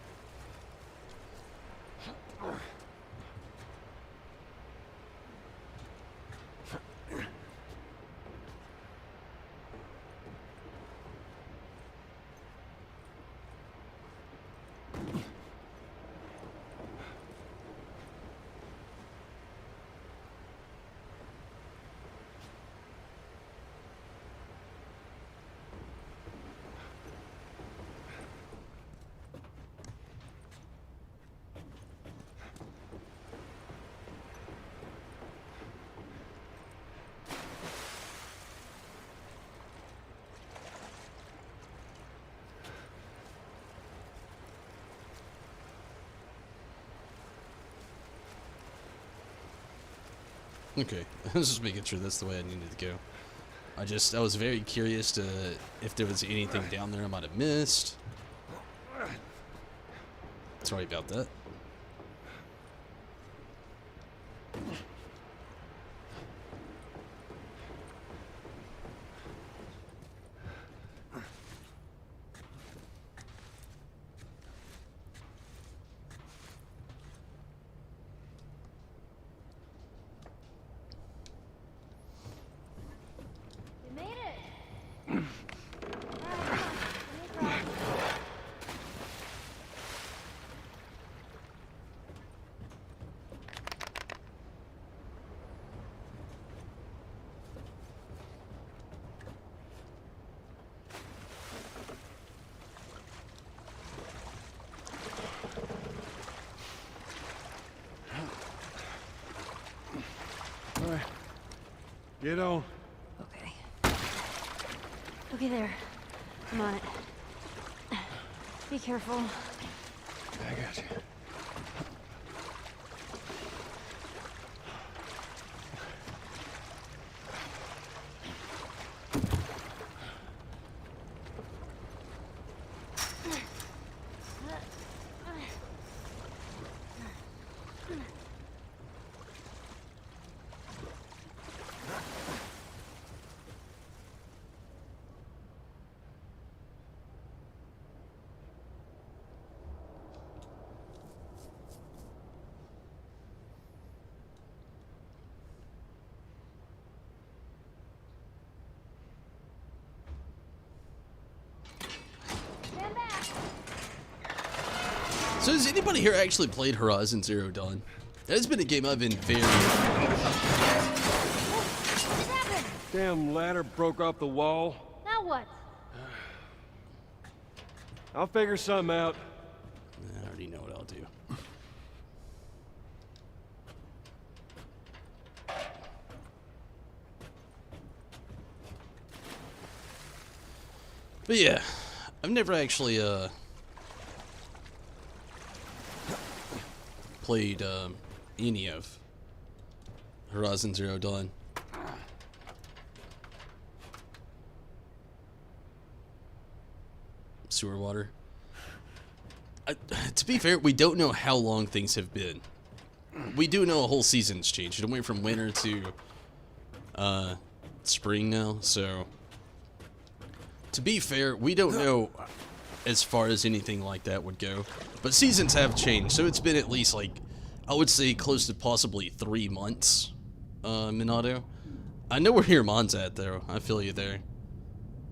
Speaker 1: Okay, I was just making sure that's the way I needed to go. I was very curious to if there was anything down there I might have missed. Sorry about that.
Speaker 3: We made it! Alright, come on. Give me a call.
Speaker 2: All right. Get on.
Speaker 3: Okay. Okay, there. I'm on it. Be careful.
Speaker 2: I got you.
Speaker 3: Stand back!
Speaker 1: So has anybody here actually played Horizon Zero Dawn? That has been a game I've been very...
Speaker 3: What just happened?
Speaker 2: Damn ladder broke off the wall.
Speaker 3: Now what?
Speaker 2: I'll figure something out.
Speaker 1: I already know what I'll do. But yeah, I've never actually played any of Horizon Zero Dawn. Sewer water. To be fair, we don't know how long things have been. We do know a whole season's changed. It went from winter to spring now, so to be fair, we don't know as far as anything like that would go. But seasons have changed, so it's been at least, like, I would say close to possibly 3 months, Minato. I know where your mom's at, though. I feel you there.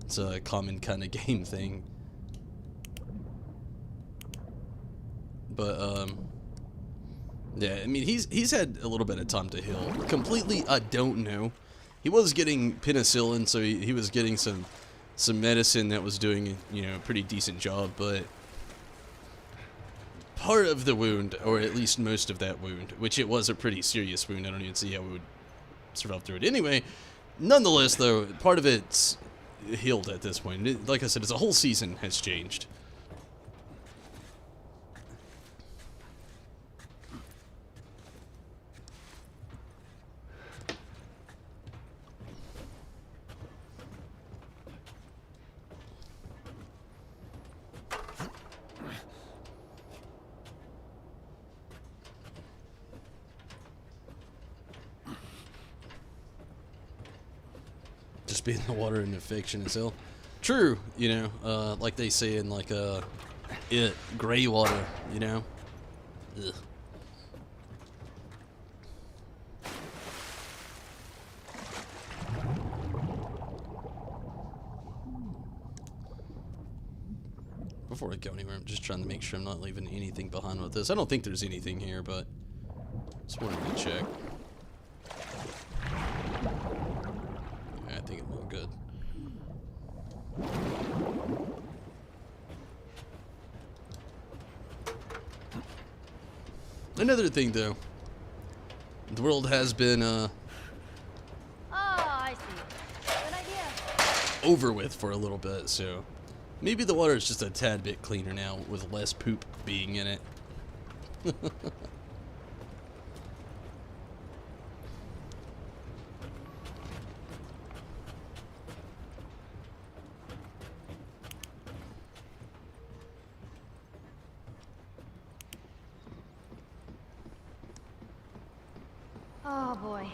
Speaker 1: It's a common kind of game thing. But, yeah, I mean, he's had a little bit of time to heal. Completely, I don't know. He was getting penicillin, so he was getting some medicine that was doing, you know, a pretty decent job, but part of the wound, or at least most of that wound, which it was a pretty serious wound, I don't even see how we would survive through it anyway. Nonetheless, though, part of it's healed at this point. Like I said, it's a whole season has changed. just being in the water and infection itself. True, you know, like they say in like gray water, you know. Ugh. Before I go anywhere, I'm just trying to make sure I'm not leaving anything behind with this. I don't think there's anything here, but just wanted to check. Yeah, I think I'm all good. Another thing, though, the world has been
Speaker 3: Oh, I see. Good idea.
Speaker 1: over with for a little bit, so maybe the water is just a tad bit cleaner now with less poop being in it.
Speaker 3: Oh boy.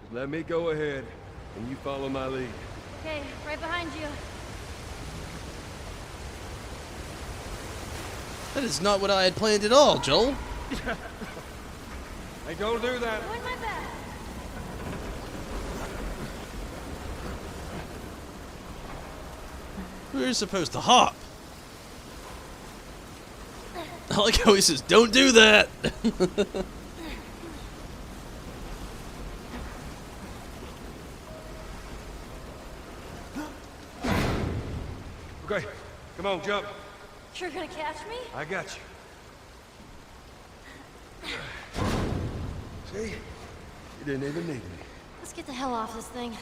Speaker 2: Just let me go ahead, and you follow my lead.
Speaker 3: Okay, right behind you.
Speaker 1: That is not what I had planned at all, Joel.
Speaker 2: Hey, don't do that.
Speaker 3: Doing my best.
Speaker 1: We were supposed to hop. I like how he says, "Don't do that."
Speaker 2: Okay, come on, jump.
Speaker 3: You're gonna catch me?
Speaker 2: I got you. See? You didn't even need me.
Speaker 3: Let's get the hell off this thing.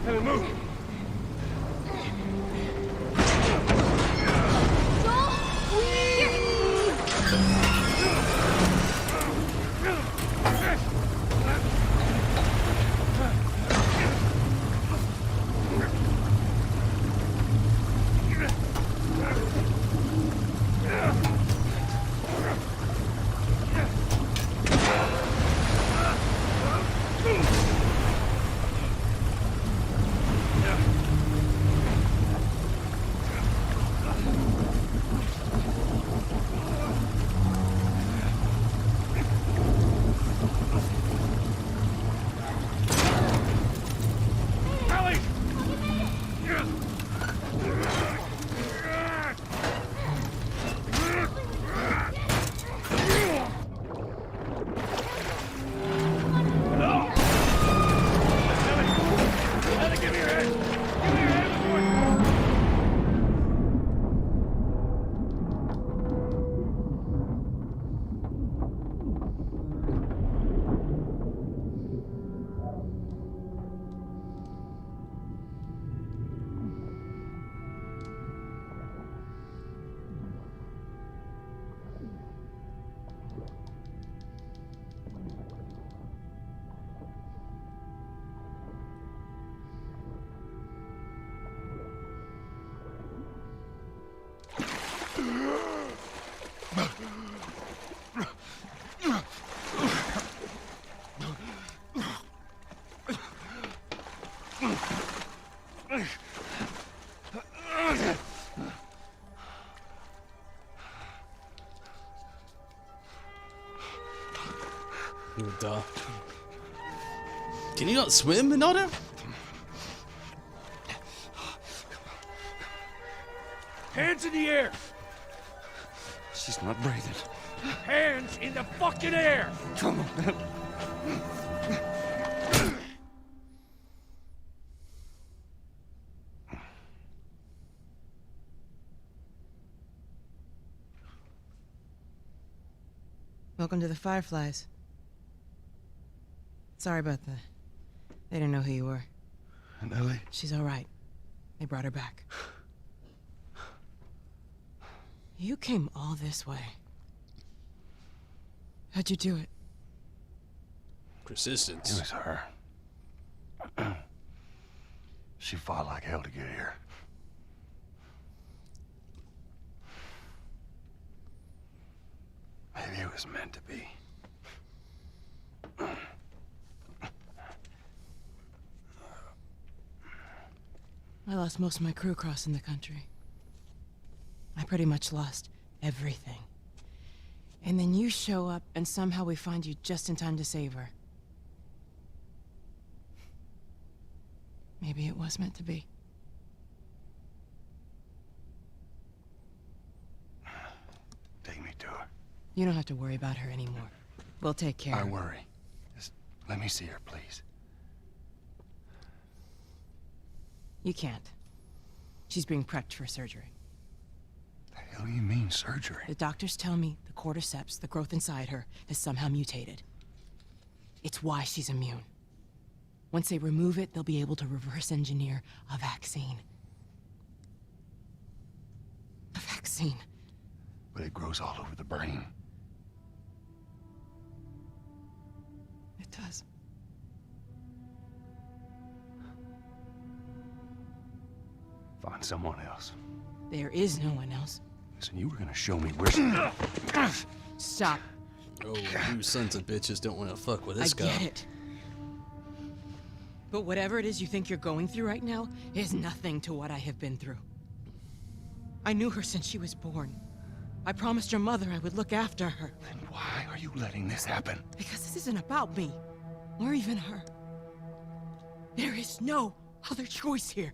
Speaker 2: Ellie, move.
Speaker 1: Duh. Can you not swim, Minato?
Speaker 4: Hands in the air!
Speaker 5: She's not breathing.
Speaker 4: Hands in the fucking air!
Speaker 5: Come on.
Speaker 6: Welcome to the Fireflies. Sorry about that. They didn't know who you were.
Speaker 2: And Ellie?
Speaker 6: She's all right. They brought her back. You came all this way. How'd you do it?
Speaker 2: It
Speaker 1: Persistence.
Speaker 2: was her.
Speaker 7: She fought like hell to get here. Maybe it was meant to be.
Speaker 6: I lost most of my crew crossing the country. I pretty much lost everything. And then you show up, and somehow we find you just in time to save her. Maybe it was meant to be.
Speaker 7: Take me to her.
Speaker 6: You don't have to worry about her anymore. We'll take care
Speaker 7: I
Speaker 6: of her.
Speaker 7: worry. Just let me see her, please.
Speaker 6: You can't. She's being prepped for surgery.
Speaker 7: The hell you mean, surgery?
Speaker 6: The doctors tell me the cordyceps, the growth inside her, has somehow mutated. It's why she's immune. Once they remove it, they'll be able to reverse engineer a vaccine. A vaccine.
Speaker 7: But it grows all over the brain.
Speaker 6: It does.
Speaker 7: Find someone else.
Speaker 6: There is no one else.
Speaker 7: Listen, you were gonna show me where she...
Speaker 6: Stop.
Speaker 1: Oh, you sons of bitches don't want to fuck with this
Speaker 6: I
Speaker 1: guy.
Speaker 6: get it. But whatever it is you think you're going through right now is nothing to what I have been through. I knew her since she was born. I promised her mother I would look after her.
Speaker 7: Then why are you letting this happen?
Speaker 6: Because this isn't about me, or even her. There is no other choice here.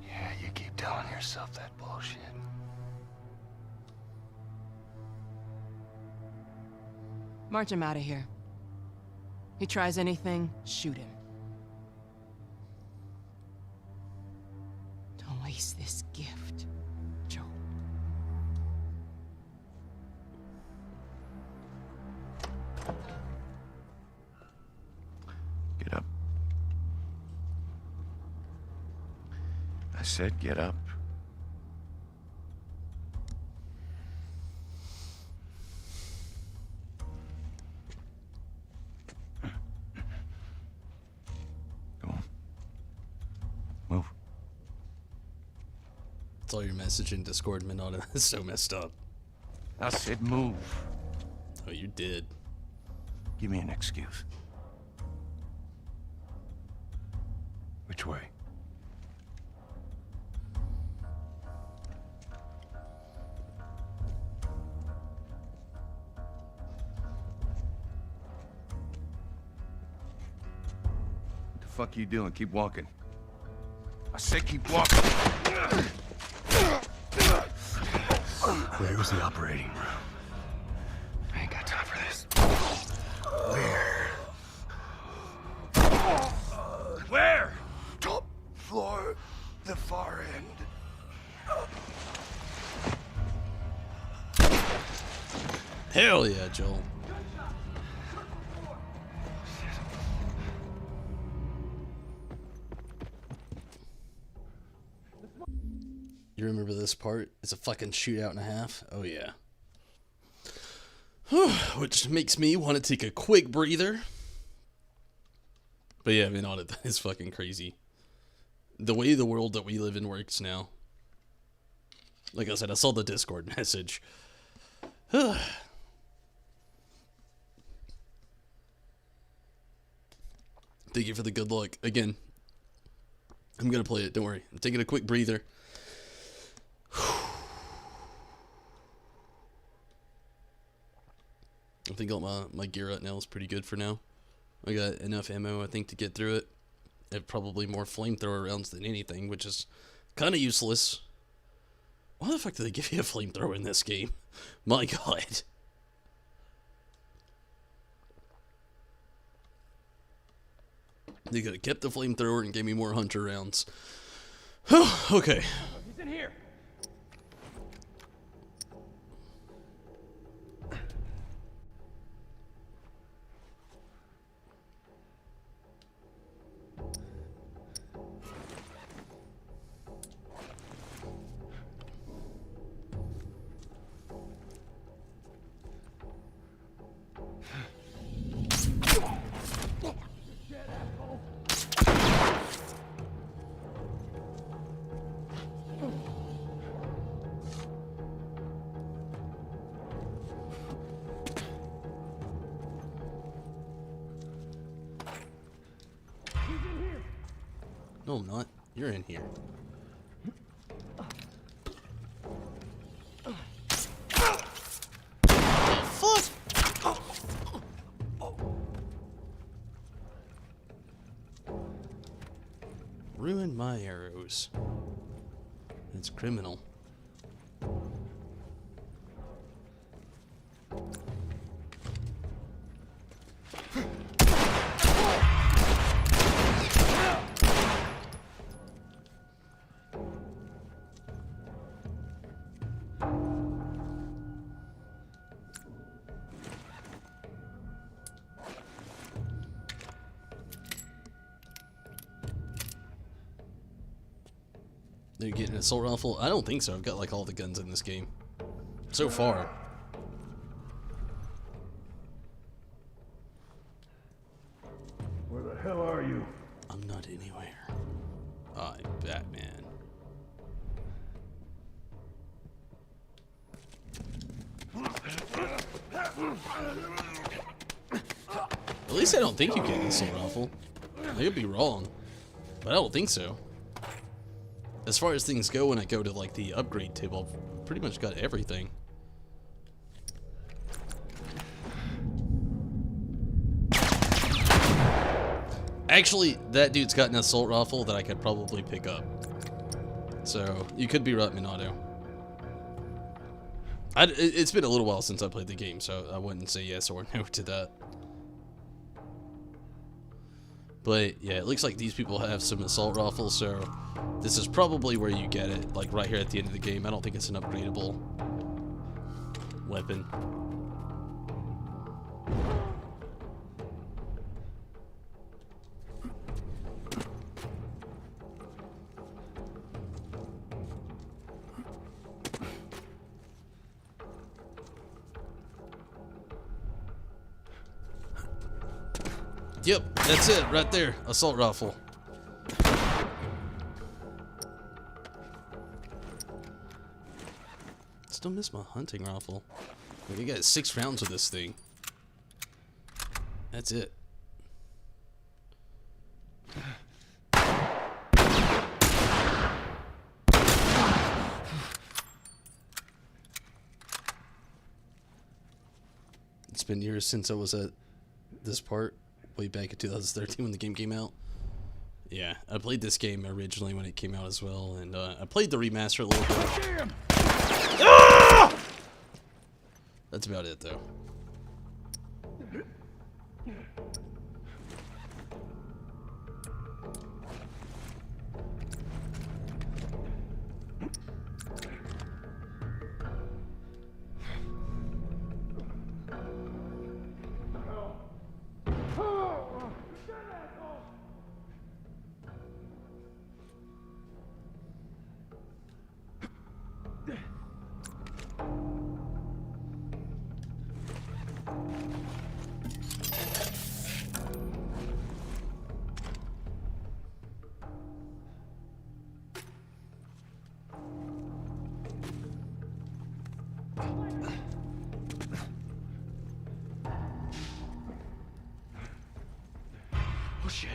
Speaker 7: Yeah, you keep telling yourself that bullshit.
Speaker 6: March him out of here. He tries anything, shoot him. Don't waste this gift, Joel.
Speaker 7: Get up. I said get up. Go on. Move.
Speaker 1: It's all your message in Discord, Minota. It's so messed up.
Speaker 7: I said move.
Speaker 1: Oh, you did.
Speaker 7: Give me an excuse. Which way? What the fuck are you doing? Keep walking. I said keep walking. Where was the operating room? I ain't got time for this. Where?
Speaker 4: Where?
Speaker 7: Top floor, the far end.
Speaker 1: Hell yeah, Joel. You remember this part? It's a fucking shootout and a half. Oh yeah. Which makes me want to take a quick breather. But yeah, I mean, all of that is fucking crazy. The way the world that we live in works now. Like I said, I saw the Discord message. Thank you for the good luck. Again, I'm gonna play it, don't worry. I'm taking a quick breather. I think all my gear right now is pretty good for now. I got enough ammo, I think, to get through it. I have probably more flamethrower rounds than anything, which is kind of useless. Why the fuck did they give you a flamethrower in this game? My god. They could have kept the flamethrower and gave me more hunter rounds. Okay.
Speaker 4: He's in here.
Speaker 1: No, I'm not. You're in here. Fuck! Ruined my arrows. It's criminal. They're getting an assault rifle? I don't think so. I've got like all the guns in this game. So far.
Speaker 2: Where the hell are you?
Speaker 1: I'm not anywhere. I'm Batman. At least I don't think you get an assault rifle. I could be wrong, but I don't think so. As far as things go, when I go to like the upgrade table, I've pretty much got everything. Actually, that dude's got an assault rifle that I could probably pick up. So, you could be right, Minato. It's been a little while since I played the game, so I wouldn't say yes or no to that. But, yeah, it looks like these people have some assault rifles, so this is probably where you get it, like right here at the end of the game. I don't think it's an upgradable weapon. Yep, that's it right there. Assault rifle. Still miss my hunting rifle. Like, I got 6 rounds with this thing. That's it. It's been years since I was at this part. Way back in 2013 when the game came out. Yeah, I played this game originally when it came out as well, and I played the remaster a little bit. Ah! That's about it, though.
Speaker 7: Oh, shit.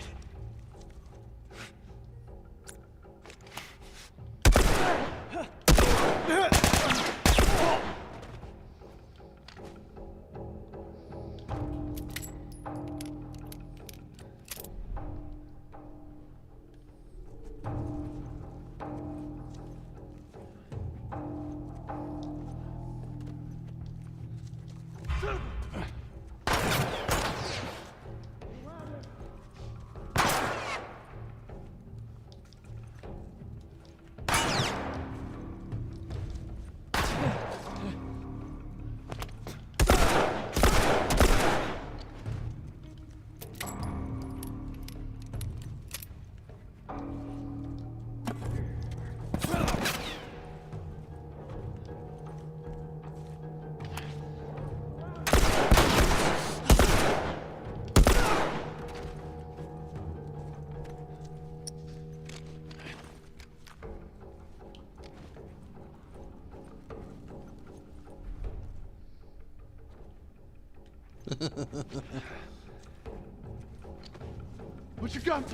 Speaker 2: Put your gun.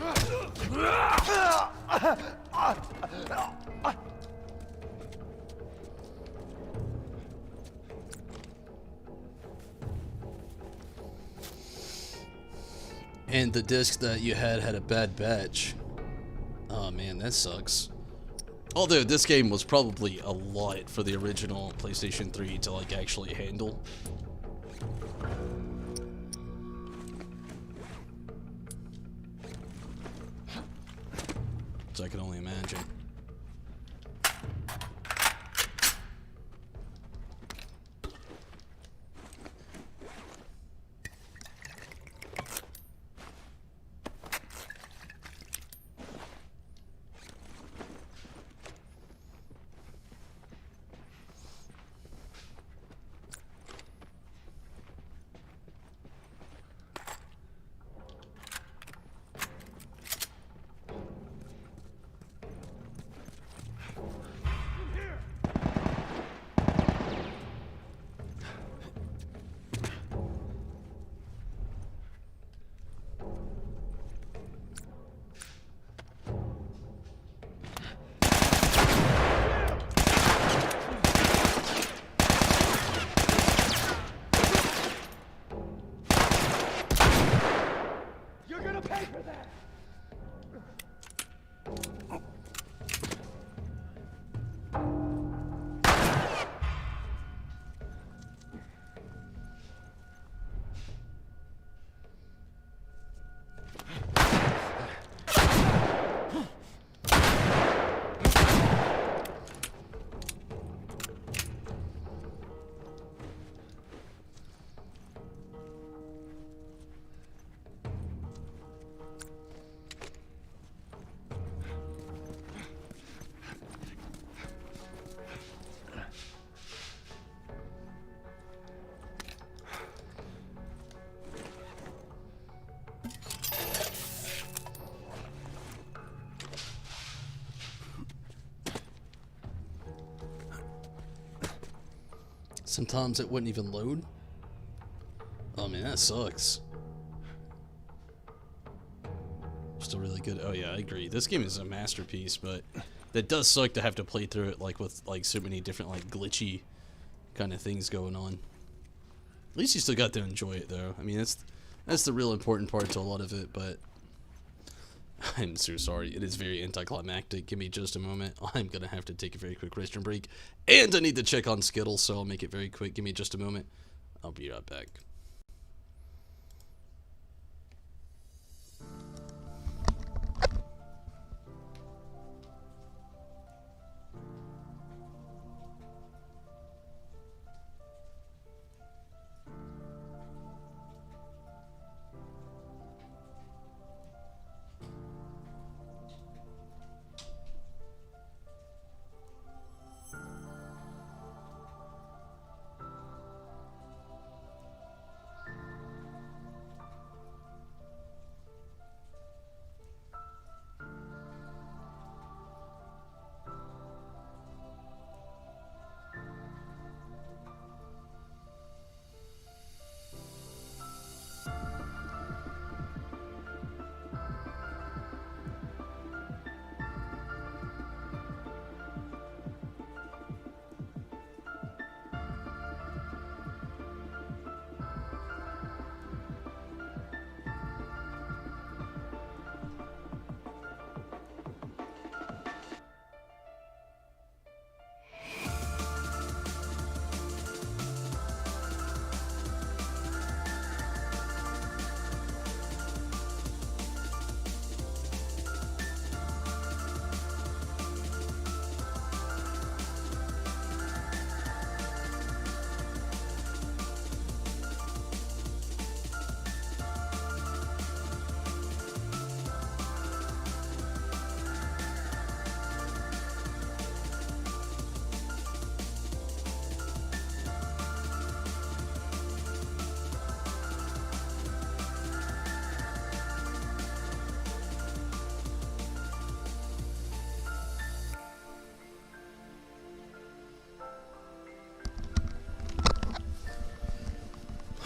Speaker 1: And the disc that you had a bad batch. Oh man, that sucks. Although this game was probably a lot for the original PlayStation 3 to like actually handle. So I can only imagine.
Speaker 4: You're gonna pay for that!
Speaker 1: Sometimes it wouldn't even load. Oh man, that sucks. Still really good. Oh yeah, I agree. This game is a masterpiece, but that does suck to have to play through it like with like so many different like glitchy kind of things going on. At least you still got to enjoy it though. I mean, that's the real important part to a lot of it, but I'm so sorry. It is very anticlimactic. Give me just a moment. I'm going to have to take a very quick restroom break. And I need to check on Skittles, so I'll make it very quick. Give me just a moment. I'll be right back.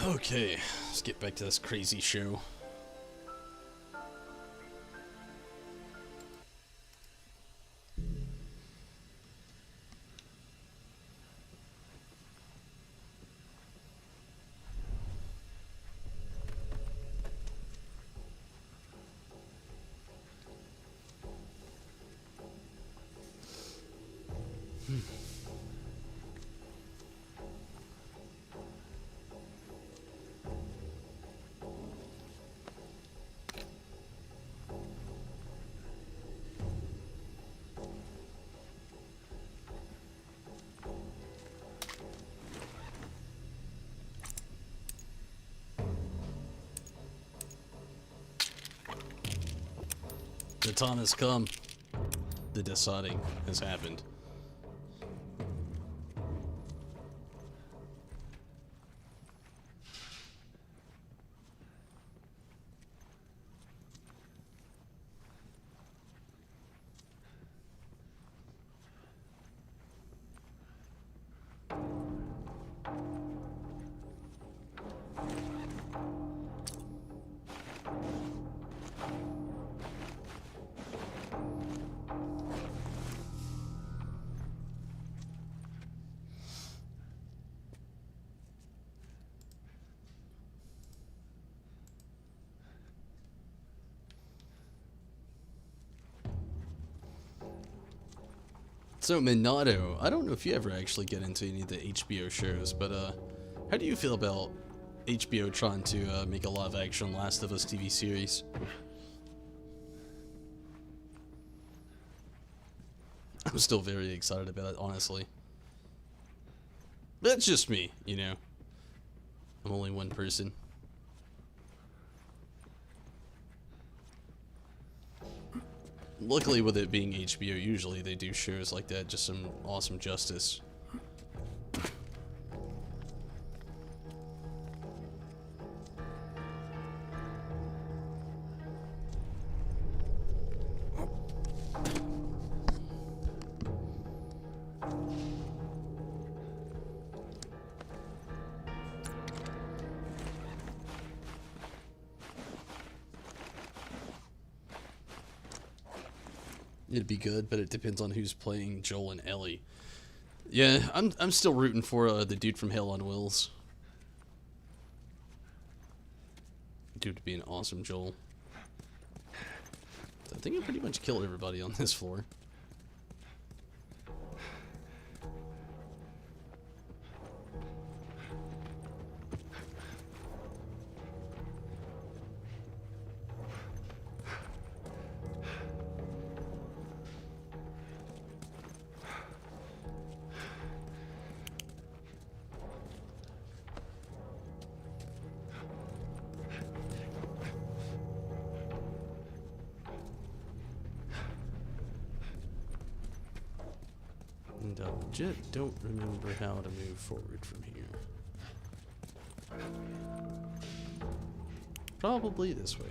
Speaker 1: Okay, let's get back to this crazy show. The time has come. The deciding has happened. So Minato, I don't know if you ever actually get into any of the HBO shows, but how do you feel about HBO trying to make a live action Last of Us TV series? I'm still very excited about it, honestly. That's just me, you know. I'm only one person. Luckily, with it being HBO, usually they do shows like that, just some awesome justice. It'd be good, but it depends on who's playing Joel and Ellie. Yeah, I'm still rooting for the dude from Hell on Wheels. Dude would be an awesome Joel. I think I pretty much killed everybody on this floor. And I legit don't remember how to move forward from here. Probably this way.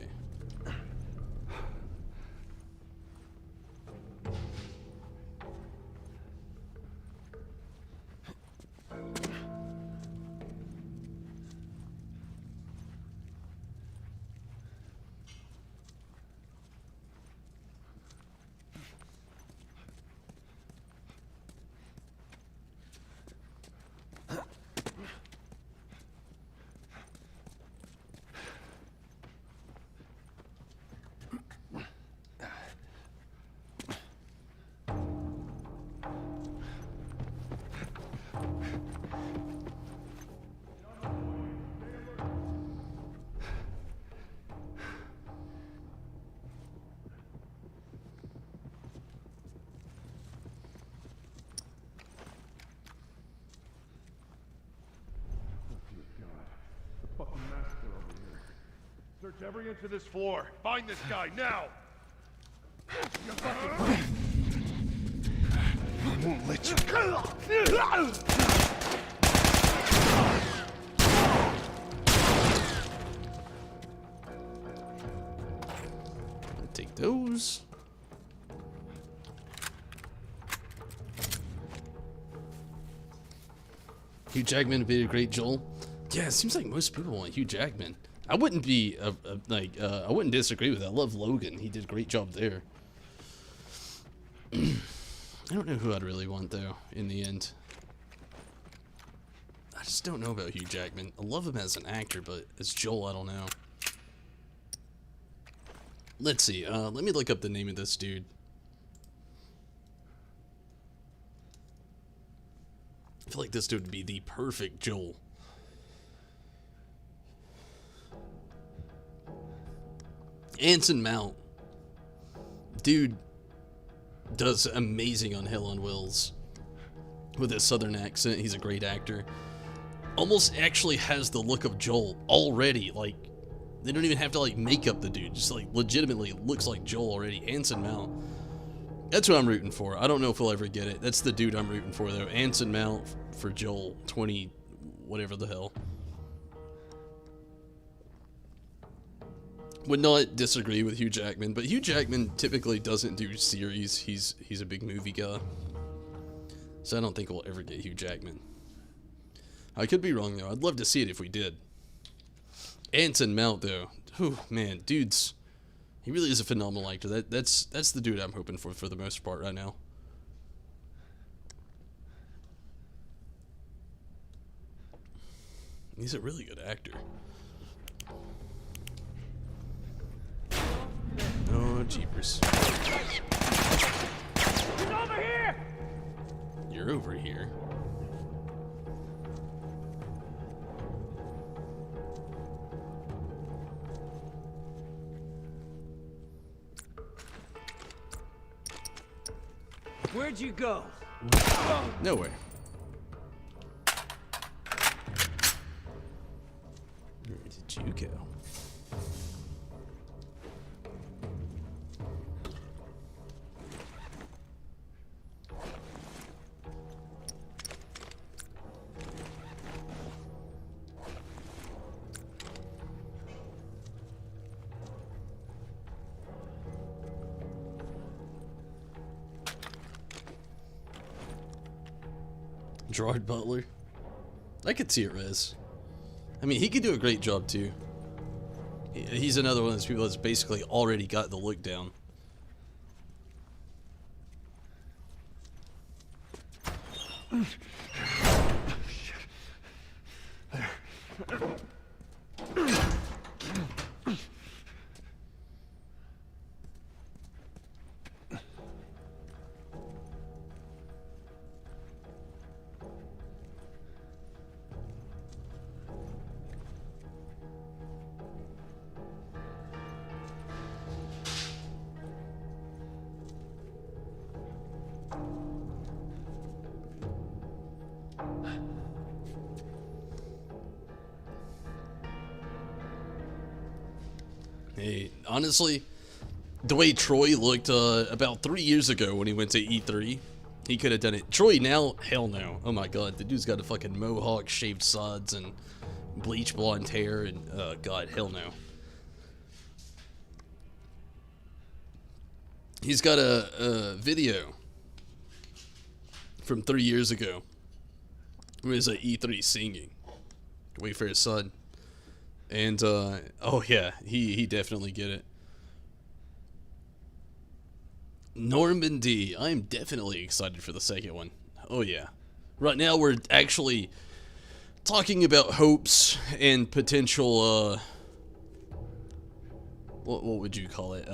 Speaker 4: Fucking massacre over here. Search every inch of this floor. Find this guy now.
Speaker 7: I won't let you.
Speaker 1: Take those. Hugh Jackman would be a great Joel. Yeah, it seems like most people want Hugh Jackman. I wouldn't be I wouldn't disagree with that. I love Logan. He did a great job there. I don't know who I'd really want though in the end. I just don't know about Hugh Jackman. I love him as an actor, but as Joel, I don't know. Let's see. Let me look up the name of this dude. I feel like this dude would be the perfect Joel. Anson Mount. Dude does amazing on Hell on Wheels. With his southern accent, he's a great actor. Almost actually has the look of Joel already. Like, They don't even have to like make up the dude. Just like legitimately looks like Joel already. Anson Mount. That's who I'm rooting for. I don't know if we'll ever get it. That's the dude I'm rooting for though. Anson Mount for Joel 20 whatever the hell. Would not disagree with Hugh Jackman, but Hugh Jackman typically doesn't do series. He's a big movie guy. So I don't think we'll ever get Hugh Jackman. I could be wrong though. I'd love to see it if we did. Anson Mount though. Whew, man, dude's he really is a phenomenal actor. That's the dude I'm hoping for the most part right now. He's a really good actor. Oh, jeepers.
Speaker 4: He's over here!
Speaker 1: You're over here.
Speaker 8: Where'd you go?
Speaker 1: No way. Where did you go? Gerard Butler. I could see it, Rez. I mean, he could do a great job too. He's another one of those people that's basically already got the look down. Hey, honestly, the way Troy looked about 3 years ago when he went to E3, he could have done it. Troy now, hell no. Oh my god, the dude's got a fucking mohawk, shaved sides, and bleach blonde hair, and god, hell no. He's got a video from 3 years ago. He was at E3 singing. Wait for his son. And, oh yeah, he definitely get it. Normandy, I'm definitely excited for the second one. Oh yeah. Right now we're actually talking about hopes and potential, what would you call it?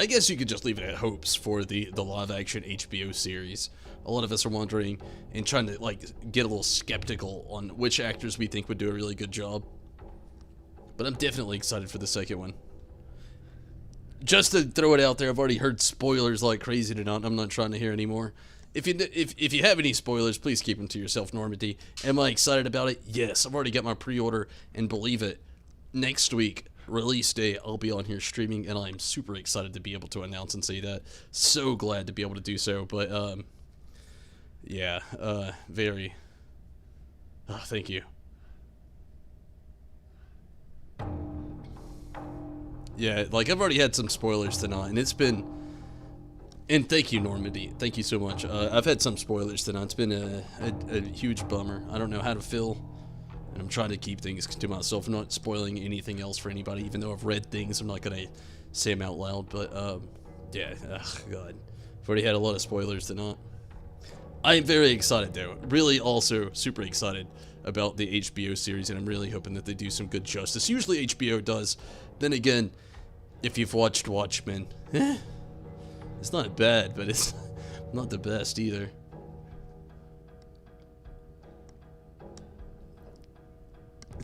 Speaker 1: I guess you could just leave it at hopes for the live-action HBO series. A lot of us are wondering and trying to, like, get a little skeptical on which actors we think would do a really good job. But I'm definitely excited for the second one. Just to throw it out there, I've already heard spoilers like crazy tonight. I'm not trying to hear anymore. If you have any spoilers, please keep them to yourself, Normandy. Am I excited about it? Yes, I've already got my pre-order, and believe it, next week, release day, I'll be on here streaming, and I'm super excited to be able to announce and say that. So glad to be able to do so, but, yeah, very. Oh, thank you. Yeah, like, I've already had some spoilers tonight, and it's been... And thank you, Normandy. Thank you so much. I've had some spoilers tonight. It's been a huge bummer. I don't know how to feel, and I'm trying to keep things to myself. I'm not spoiling anything else for anybody, even though I've read things. I'm not going to say them out loud, but, yeah, God. I've already had a lot of spoilers tonight. I am very excited, though. Really also super excited about the HBO series, and I'm really hoping that they do some good justice. Usually HBO does. Then again, if you've watched Watchmen, it's not bad, but it's not the best either.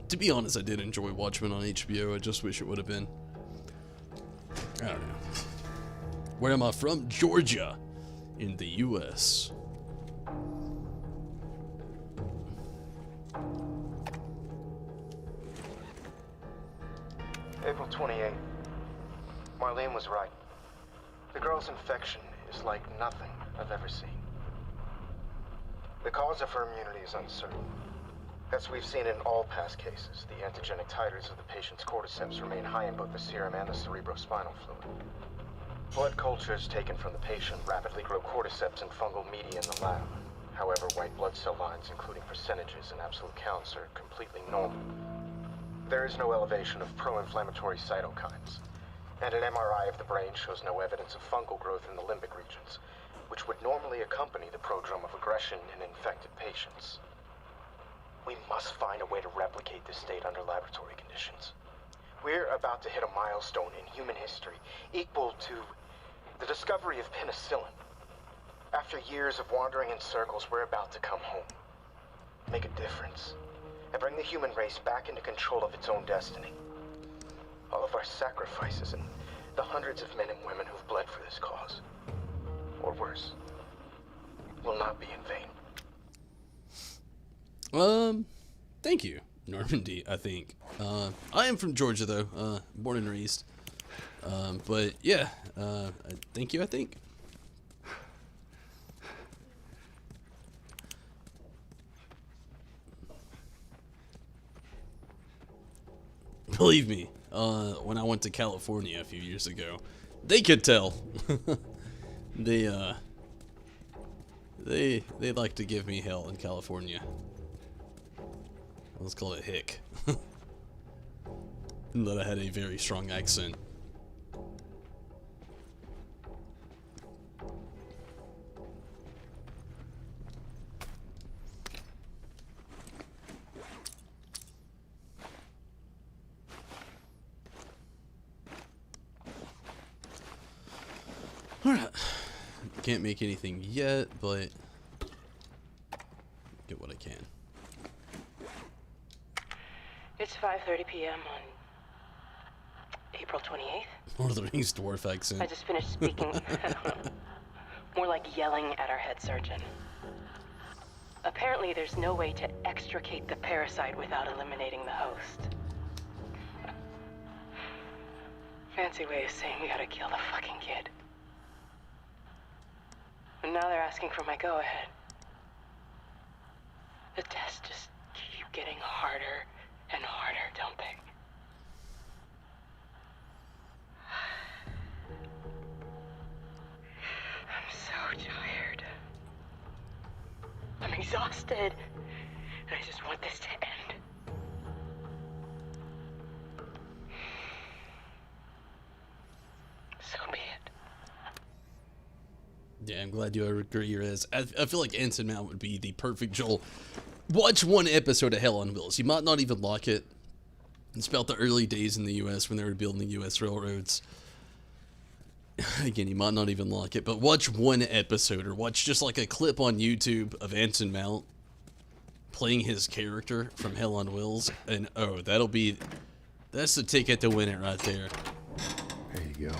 Speaker 1: To be honest, I did enjoy Watchmen on HBO. I just wish it would have been. I don't know. Where am I from? Georgia, in the U.S.
Speaker 8: April 28th. Marlene was right. The girl's infection is like nothing I've ever seen. The cause of her immunity is uncertain. As we've seen in all past cases, the antigenic titers of the patient's cordyceps remain high in both the serum and the cerebrospinal fluid. Blood cultures taken from the patient rapidly grow cordyceps and fungal media in the lab. However, white blood cell lines, including percentages and absolute counts, are completely normal. There is no elevation of pro-inflammatory cytokines, and an MRI of the brain shows no evidence of fungal growth in the limbic regions, which would normally accompany the prodrome of aggression in infected patients. We must find a way to replicate this state under laboratory conditions. We're about to hit a milestone in human history equal to the discovery of penicillin. After years of wandering in circles, we're about to come home, make a difference, and bring the human race back into control of its own destiny. All of our sacrifices and the hundreds of men and women who've bled for this cause, or worse, will not be in vain.
Speaker 1: Thank you, Normandy, I think. I am from Georgia, though, born and raised. But yeah, thank you, I think. Believe me, when I went to California a few years ago, they could tell. They like to give me hell in California. Let's call it hick. That I had a very strong accent. Alright. Can't make anything yet, but get what I can.
Speaker 6: It's 5:30 p.m. on April 28th.
Speaker 1: Lord of the Rings dwarf accent.
Speaker 6: I just finished speaking. I don't know. More like yelling at our head surgeon. Apparently, there's no way to extricate the parasite without eliminating the host. Fancy way of saying we gotta kill the fucking kid. And now they're asking for my go-ahead. The tests just keep getting harder and harder, don't they? I'm so tired. I'm exhausted. And I just want this to end. So be it.
Speaker 1: Yeah, I'm glad you agree. I feel like Anson Mount would be the perfect Joel. Watch one episode of Hell on Wheels. You might not even like it. It's about the early days in the U.S. when they were building the U.S. railroads. Again, you might not even like it, but watch one episode or watch just like a clip on YouTube of Anson Mount playing his character from Hell on Wheels, and oh, that's the ticket to win it right there.
Speaker 2: There you go.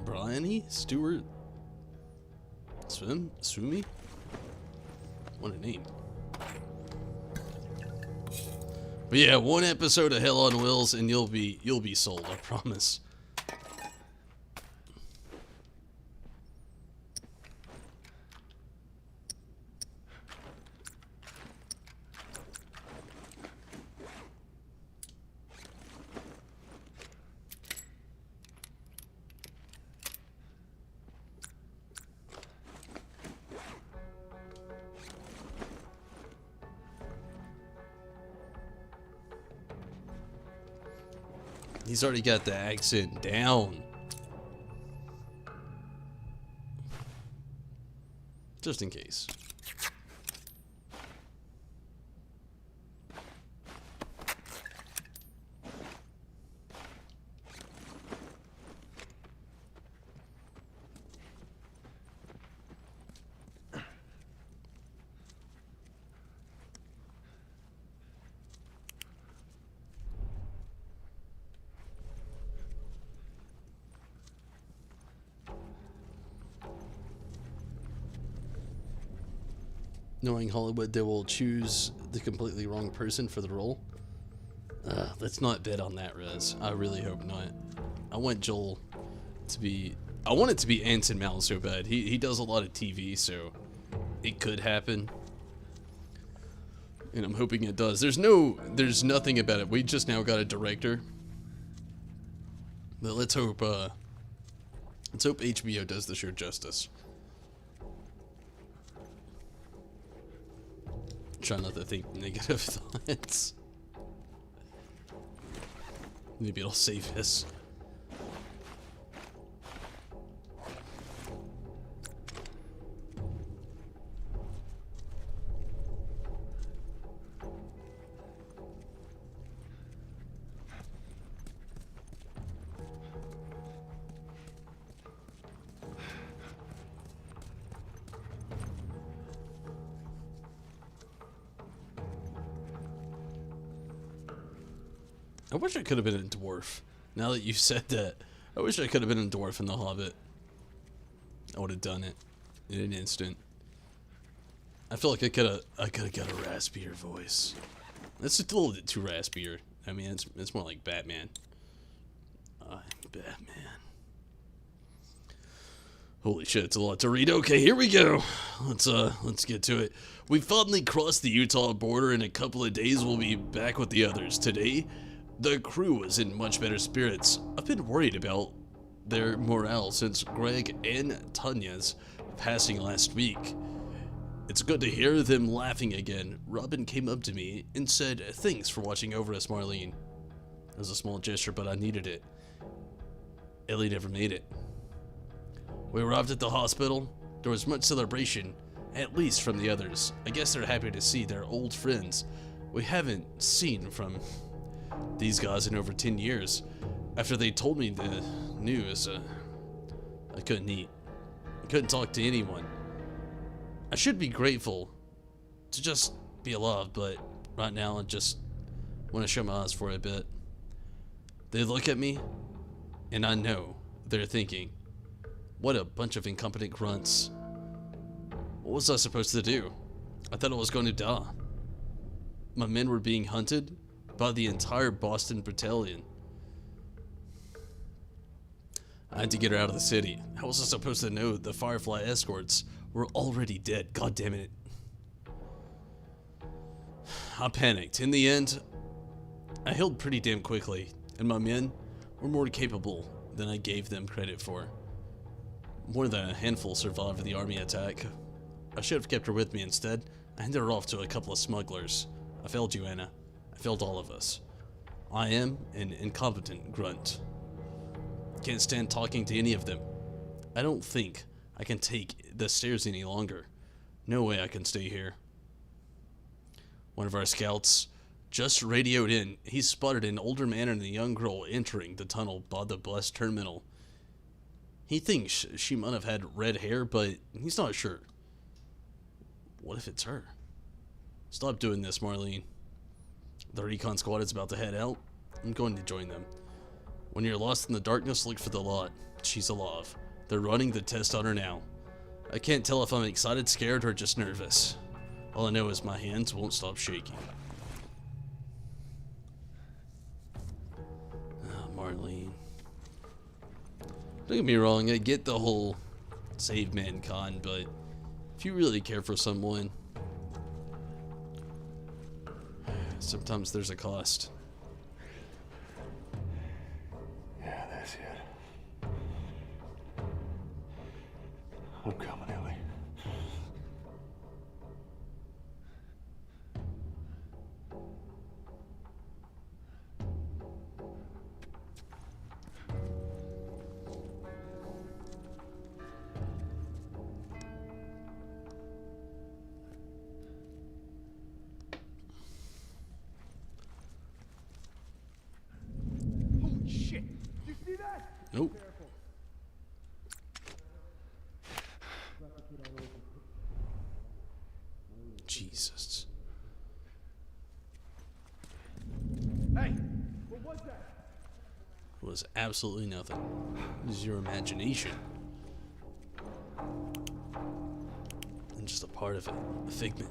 Speaker 1: Bryony? Stewart? Sumi? What a name. But yeah, one episode of Hell on Wheels and you'll be sold, I promise. He's already got the accent down. Just in case. knowing Hollywood, they will choose the completely wrong person for the role. Let's not bet on that, Rez. I really hope not. I want Joel to be... I want it to be Anson Mount so bad. He does a lot of TV, so it could happen. And I'm hoping it does. There's nothing about it. We just now got a director. But let's hope HBO does the show justice. Try not to think negative thoughts. Maybe it'll save us. I wish I could have been a dwarf. Now that you said that, I wish I could have been a dwarf in The Hobbit. I would have done it in an instant. I feel like I could have got a raspier voice. That's just a little bit too raspier. I mean, it's more like Batman. I'm Batman. Holy shit, it's a lot to read. Okay, here we go. Let's get to it. We finally crossed the Utah border. In a couple of days, we'll be back with the others. Today, the crew was in much better spirits. I've been worried about their morale since Greg and Tanya's passing last week. It's good to hear them laughing again. Robin came up to me and said, "Thanks for watching over us, Marlene." It was a small gesture, but I needed it. Ellie never made it. We arrived at the hospital. There was much celebration, at least from the others. I guess they're happy to see their old friends we haven't seen from these guys in over 10 years. After they told me the news, I couldn't eat. I couldn't talk to anyone. I should be grateful to just be alive, but right now I just want to shut my eyes for a bit. They look at me, and I know they're thinking, what a bunch of incompetent grunts. What was I supposed to do? I thought I was going to die. My men were being hunted by the entire Boston battalion. I had to get her out of the city. How was I supposed to know the Firefly escorts were already dead? God damn it. I panicked. In the end, I healed pretty damn quickly, and my men were more capable than I gave them credit for. More than a handful survived the army attack. I should have kept her with me instead. I handed her off to a couple of smugglers. I failed you, Anna. I failed all of us. I am an incompetent grunt. Can't stand talking to any of them. I don't think I can take the stairs any longer. No way I can stay here. One of our scouts just radioed in. He spotted an older man and a young girl entering the tunnel by the bus terminal. He thinks she might have had red hair, but he's not sure. What if it's her? Stop doing this, Marlene. The recon squad is about to head out. I'm going to join them. When you're lost in the darkness, look for the lot. She's alive. They're running the test on her now. I can't tell if I'm excited, scared, or just nervous. All I know is my hands won't stop shaking. Oh, Marlene. Don't get me wrong, I get the whole save mankind, but if you really care for someone, sometimes there's a cost.
Speaker 7: Yeah, that's it. I'm coming, Ellie.
Speaker 4: Holy shit! You see that?
Speaker 1: Nope. Jesus.
Speaker 4: Hey, what was that?
Speaker 1: It was absolutely nothing. It was your imagination. I'm just a part of it, a figment.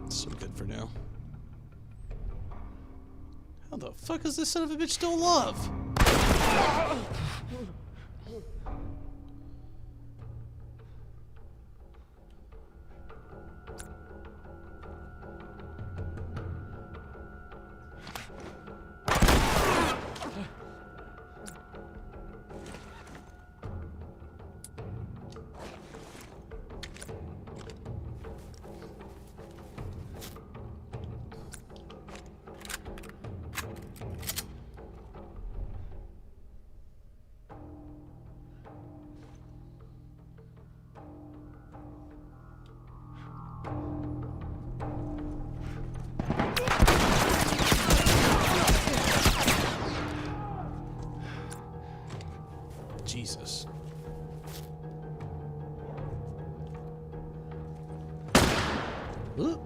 Speaker 1: So good for now. How the fuck is this son of a bitch still alive? Jesus. Ooh.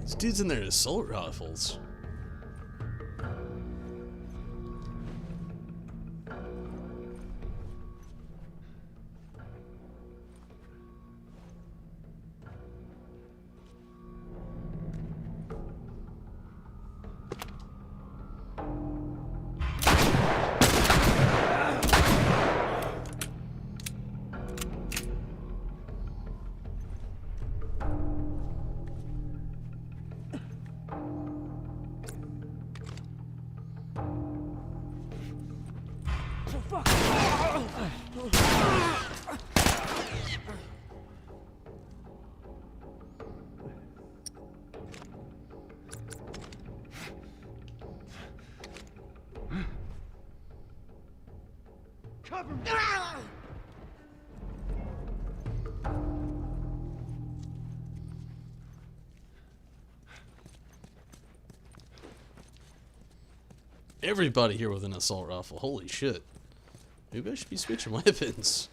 Speaker 1: This dude's in their assault rifles.
Speaker 2: Cover me!
Speaker 1: Everybody here with an assault rifle. Holy shit. Maybe I should be switching weapons.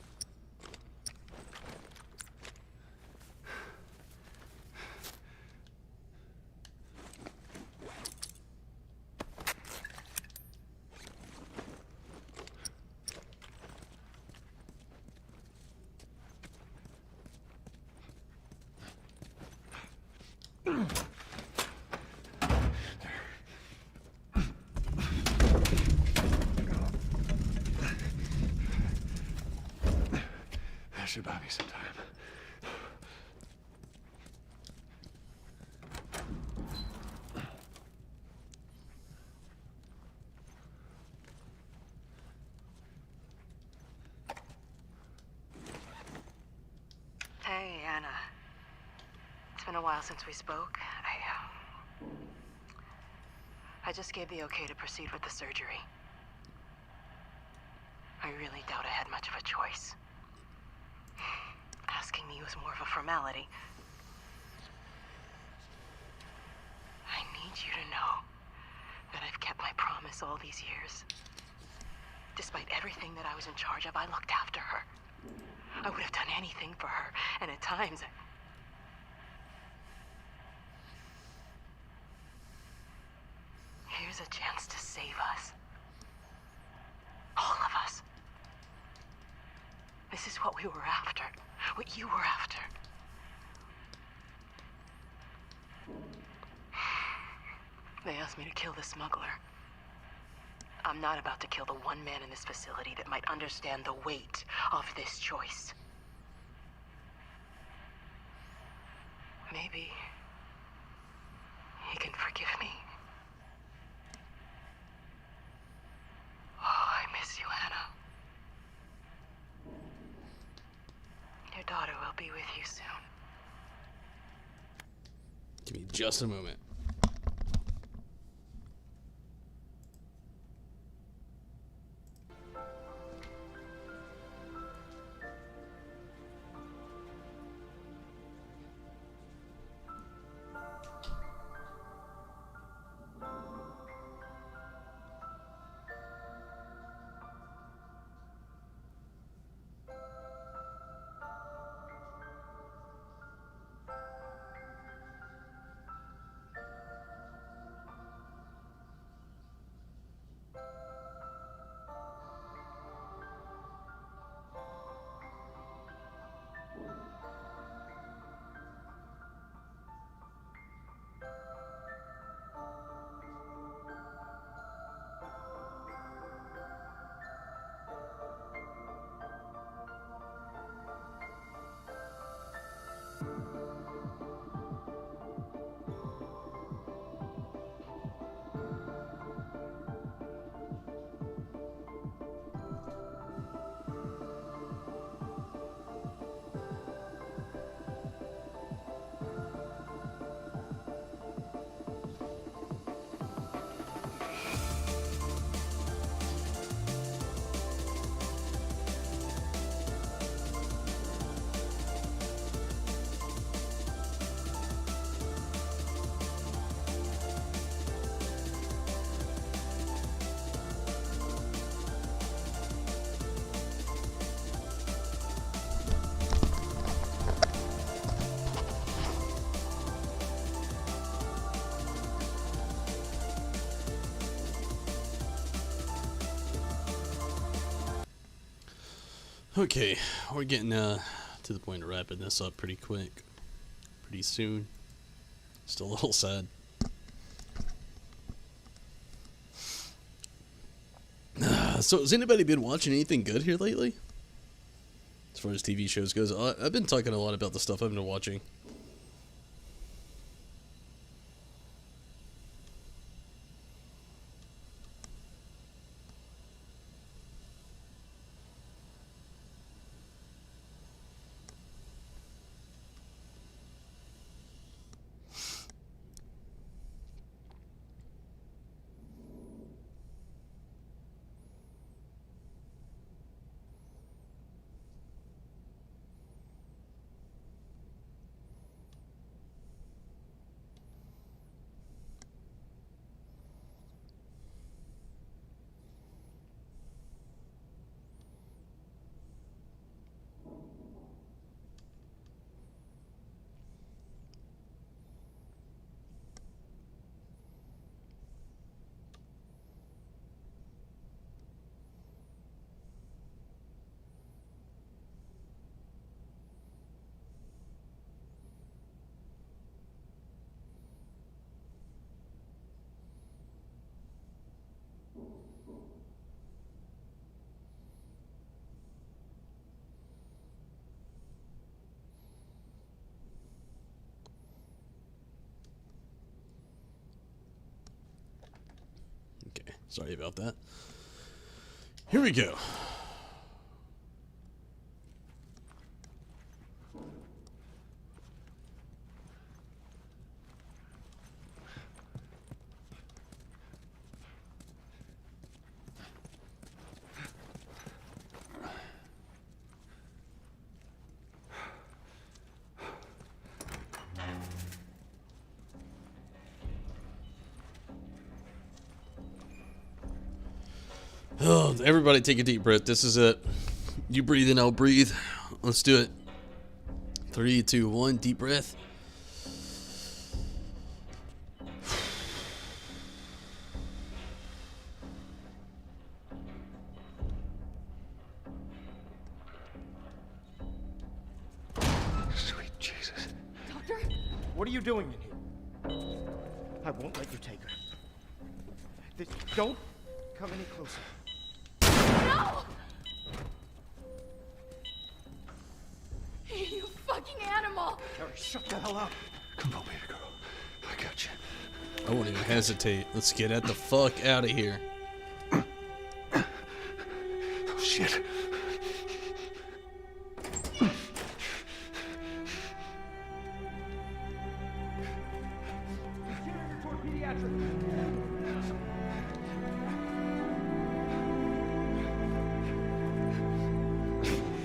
Speaker 2: That should buy me some time.
Speaker 6: Hey, Anna. It's been a while since we spoke. I just gave the okay to proceed with the surgery. I really doubt I had much of a choice. Asking me was more of a formality. I need you to know that I've kept my promise all these years. Despite everything that I was in charge of, I looked after her. I would have done anything for her, and at times here's a chance to save us. All of us. This is what we were after. What you were after. They asked me to kill the smuggler. I'm not about to kill the one man in this facility that might understand the weight of this choice. Maybe he can forgive me. Oh, I miss you, Anna. Your daughter will be with you soon.
Speaker 1: Give me just a moment. Okay, we're getting to the point of wrapping this up pretty quick, pretty soon. Still a little sad. So has anybody been watching anything good here lately? As far as TV shows goes, I've been talking a lot about the stuff I've been watching. Sorry about that. Here we go. Oh, everybody take a deep breath. This is it. You breathe in, I'll breathe. Let's do it. 3, 2, 1, deep breath.
Speaker 7: Sweet Jesus.
Speaker 9: Doctor? What are you doing in here? I won't let you take her. Don't come any closer.
Speaker 3: No! You fucking animal!
Speaker 9: Carrie, shut the hell up.
Speaker 7: Come on, baby girl. I got you.
Speaker 1: I won't even hesitate. Let's get the fuck out of here.
Speaker 7: Oh, shit.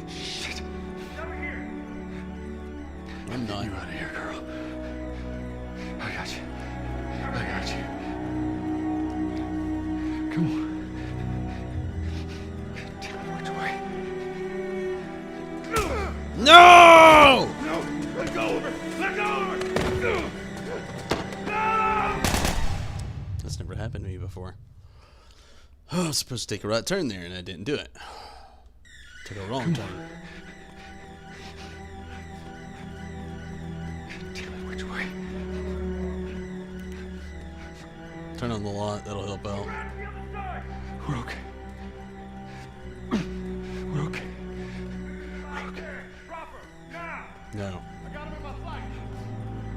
Speaker 7: Shit.
Speaker 1: I'm not.
Speaker 7: You out of here, girl. I got you. I got you. Come on. Tell me which way.
Speaker 1: No!
Speaker 4: No! Let go of her! Let go of her! No!
Speaker 1: That's never happened to me before. Oh, I was supposed to take a right turn there, and I didn't do it. Took a wrong turn.
Speaker 7: Tell me which way.
Speaker 1: Turn on the light. That'll help out.
Speaker 7: We're okay. We're okay. We're okay.
Speaker 4: Drop her! Now!
Speaker 1: No.
Speaker 4: I got him in my sight!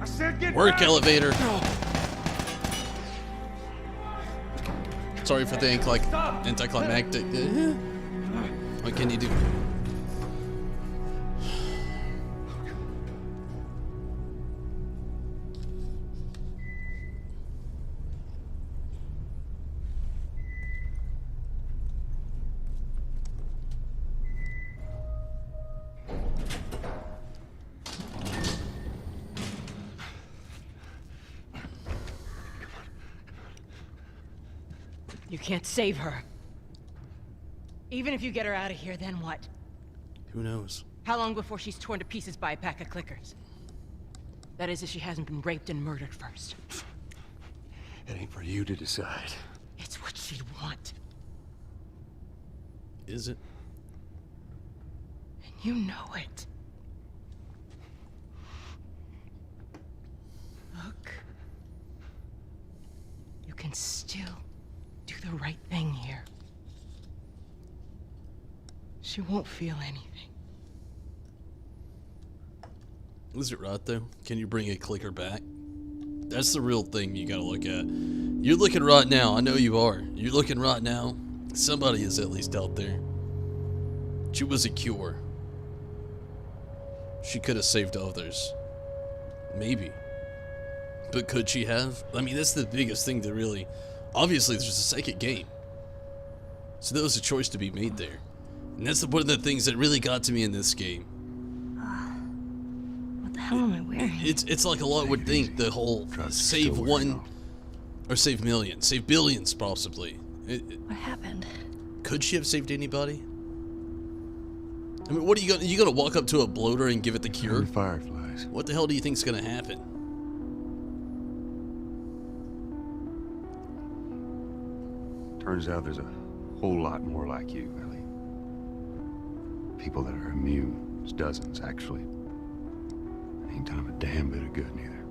Speaker 4: I said get
Speaker 1: Work
Speaker 4: back!
Speaker 1: elevator. Sorry for the anticlimactic. What can you do?
Speaker 6: You can't save her. Even if you get her out of here, then what?
Speaker 1: Who knows?
Speaker 6: How long before she's torn to pieces by a pack of clickers? That is, if she hasn't been raped and murdered first.
Speaker 7: It ain't for you to decide.
Speaker 6: It's what she'd want.
Speaker 1: Is it?
Speaker 6: And you know it. Look. You can still do the right thing here. She won't feel anything.
Speaker 1: Is it right though? Can you bring a clicker back? That's the real thing you gotta look at. You're looking right now. I know you are. You're looking right now. Somebody is at least out there. She was a cure. She could have saved others. Maybe. But could she have? I mean, that's the biggest thing that really... Obviously, there's a second game. So there was a choice to be made there. And that's one of the things that really got to me in this game.
Speaker 3: What the hell am I wearing?
Speaker 1: It's like a lot would think, the whole save one... Or save millions. Save billions, possibly.
Speaker 3: What happened?
Speaker 1: Could she have saved anybody? I mean, what are you gonna walk up to a bloater and give it the cure?
Speaker 7: Fireflies.
Speaker 1: What the hell do you think's gonna happen?
Speaker 7: Turns out there's a whole lot more like you, Ellie. People that are immune. There's dozens, actually. Ain't done 'em a damn bit of good, neither.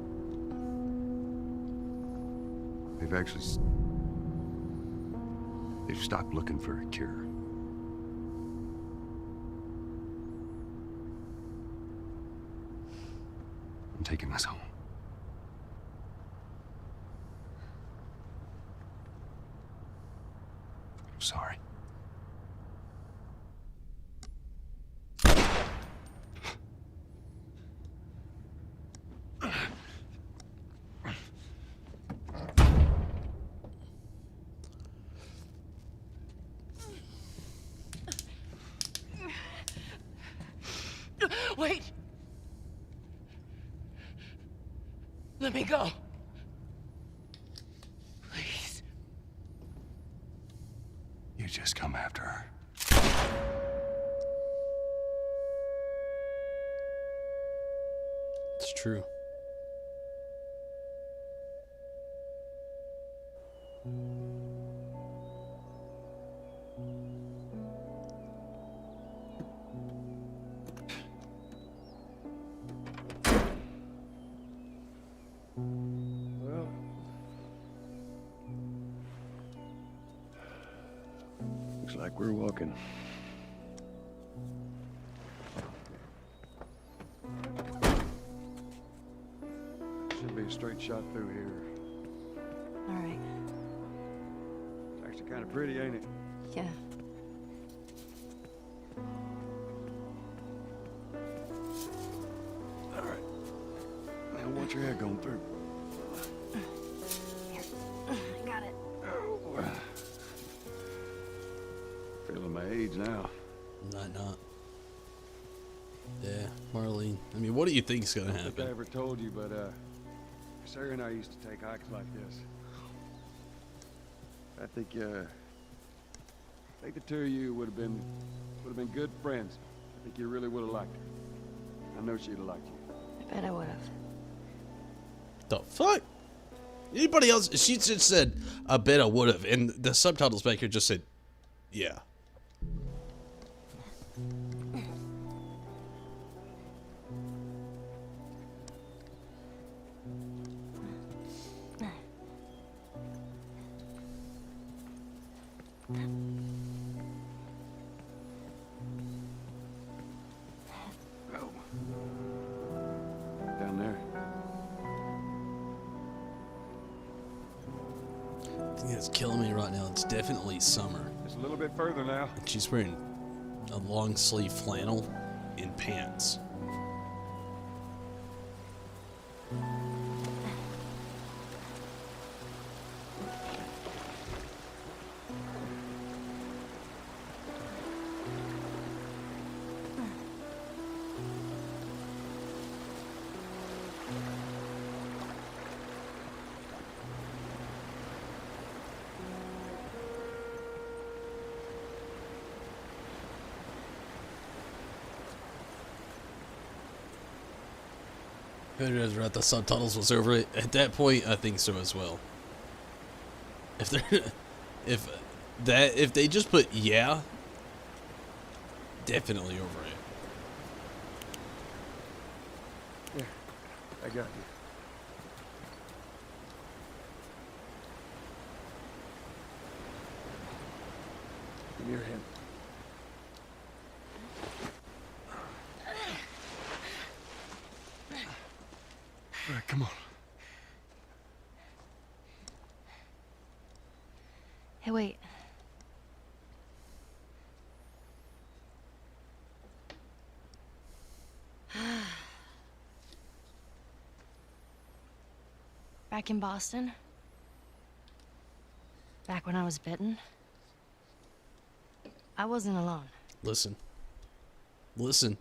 Speaker 7: They've stopped looking for a cure. I'm taking us home. I'm sorry.
Speaker 6: Wait! Let me go. Please.
Speaker 7: You just come after her.
Speaker 1: It's true.
Speaker 2: Well, looks like we're walking. Should be a straight shot through here.
Speaker 3: All right.
Speaker 2: It's actually kind of pretty, ain't it?
Speaker 3: Yeah.
Speaker 2: All right. Now watch your head going through.
Speaker 3: Here. I got it.
Speaker 2: Oh. Feeling my age now.
Speaker 1: Not. Yeah, Marlene. I mean, what do you think's gonna
Speaker 2: I don't think I
Speaker 1: happen?
Speaker 2: ever told you, but Sarah and I used to take hikes like this. I think the two of you would have been good friends. I think you really would have liked her. I know she'd have liked you.
Speaker 3: I bet I would have.
Speaker 1: The fuck? Anybody else? She just said, "I bet I would have," and the subtitles back here just said, "Yeah."
Speaker 2: Oh. Down there.
Speaker 1: The thing that's killing me right now, it's definitely summer.
Speaker 2: Just a little bit further now.
Speaker 1: And she's wearing a long sleeve flannel and pants. It is right. The subtitles was over it. At that point, I think so as well. If they're, if they just put "yeah," definitely over it.
Speaker 2: Yeah, I got you. Give me your hand. All right, come on.
Speaker 3: Hey, wait. Back in Boston, back when I was bitten, I wasn't alone.
Speaker 1: Listen. Listen.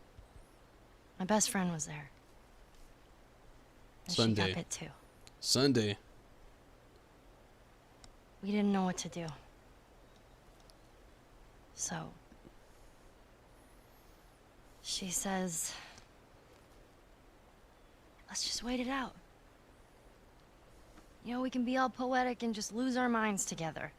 Speaker 3: My best friend was there. And she
Speaker 1: Sunday.
Speaker 3: got bit too.
Speaker 1: Sunday.
Speaker 3: We didn't know what to do. So, she says, let's just wait it out. You know, we can be all poetic and just lose our minds together.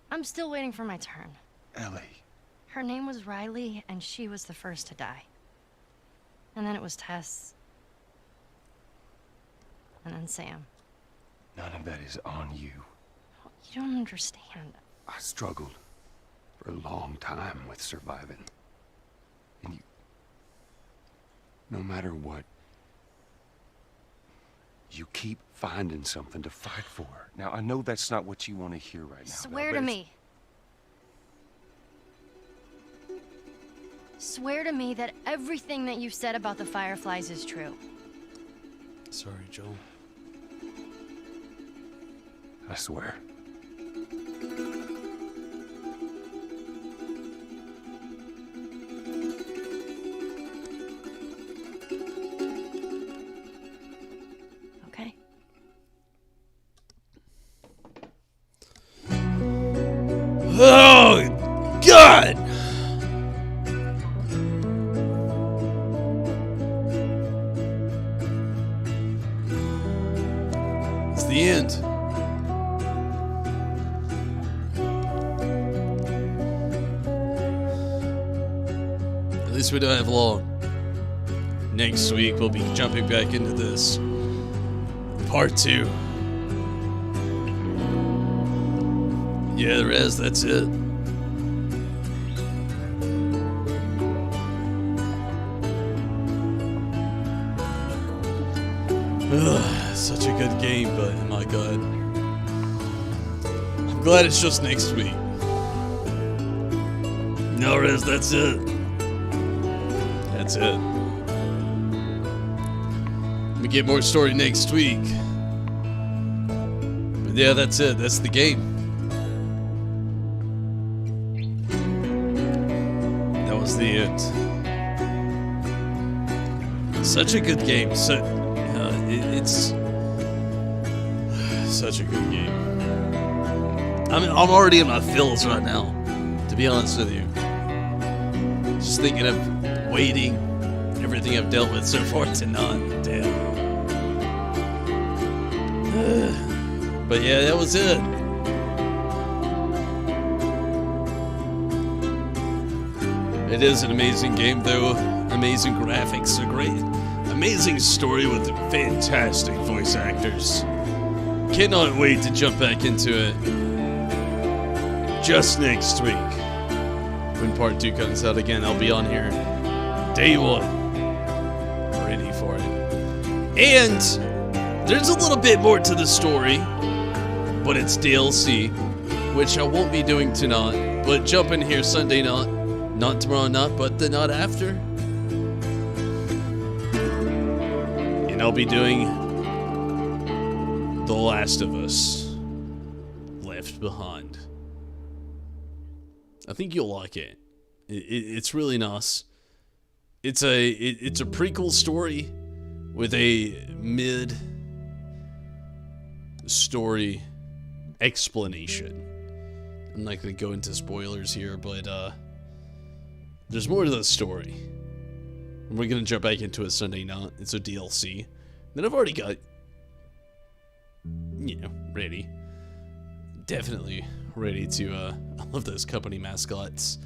Speaker 3: I'm still waiting for my turn.
Speaker 7: Ellie.
Speaker 3: Her name was Riley, and she was the first to die. And then it was Tess. And then Sam.
Speaker 7: None of that is on you.
Speaker 3: You don't understand.
Speaker 7: I struggled for a long time with surviving. And you... No matter what,
Speaker 5: You keep finding something to fight for. Now, I know that's not what you want to hear right now.
Speaker 3: Swear
Speaker 5: but
Speaker 3: to
Speaker 5: it's-
Speaker 3: me. Swear to me that everything that you've said about the Fireflies is true.
Speaker 1: Sorry, Joel.
Speaker 5: I swear.
Speaker 3: Okay.
Speaker 1: Oh, God! It's the end. At least we don't have long. Next week, we'll be jumping back into this. Part 2. Yeah, the rest, that's it. Ugh, such a good game, but my God. I'm glad it's just next week. No, Rez, that's it. That's it. We get more story next week. But yeah, that's it. That's the game. That was the end. Such a good game. It's such a good game. I'm already in my feels right now, to be honest with you. Just thinking of waiting, everything I've dealt with so far to not. Damn. But yeah, that was it. It is an amazing game, though. Amazing graphics, a great, amazing story with fantastic voice actors. Cannot wait to jump back into it. Just next week, when part 2 comes out again, I'll be on here day 1, ready for it. And there's a little bit more to the story, but it's DLC, which I won't be doing tonight, but jump in here Sunday night, not tomorrow night, but the night after. And I'll be doing The Last of Us Left Behind. I think you'll like it. It's really nice. It's a prequel story with a mid story explanation. I'm not going to go into spoilers here, but there's more to the story. And we're going to jump back into it Sunday night. It's a DLC. Then I've already got, ready. Definitely ready to, I love those company mascots.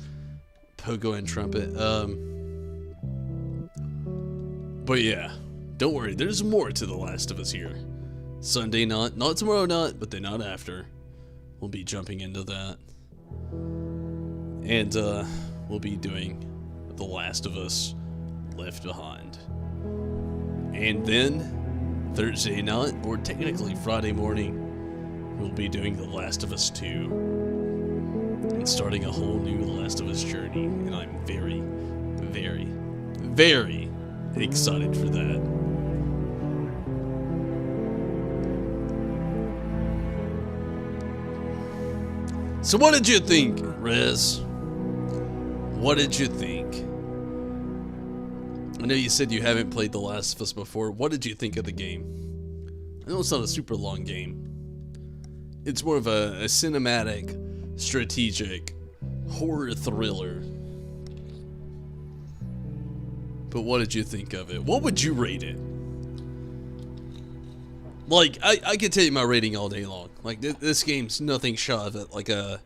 Speaker 1: Pogo and Trumpet. But yeah, don't worry, there's more to The Last of Us here. Sunday night, not tomorrow night, but the night after. We'll be jumping into that. And we'll be doing The Last of Us Left Behind. And then Thursday night, or technically Friday morning, we'll be doing The Last of Us 2. And starting a whole new The Last of Us journey. And I'm very, very, very excited for that. So what did you think, Rez? What did you think? I know you said you haven't played The Last of Us before. What did you think of the game? I know it's not a super long game. It's more of a cinematic, strategic, horror thriller. But what did you think of it? What would you rate it? Like, I could tell you my rating all day long. Like, this game's nothing short of it, like a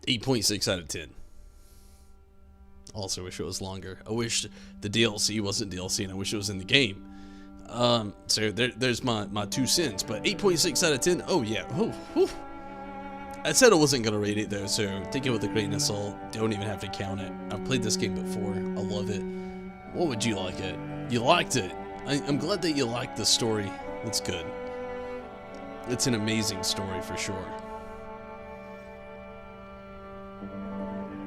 Speaker 1: 8.6 out of 10. Also wish it was longer. I wish the DLC wasn't DLC, and I wish it was in the game. So there's my 2 cents. But 8.6 out of 10, oh yeah. Oh, whew. I said I wasn't going to rate it, though, so take it with a grain of salt. Don't even have to count it. I've played this game before. I love it. What would you like it? You liked it. I'm glad that you like the story. That's good. It's an amazing story for sure.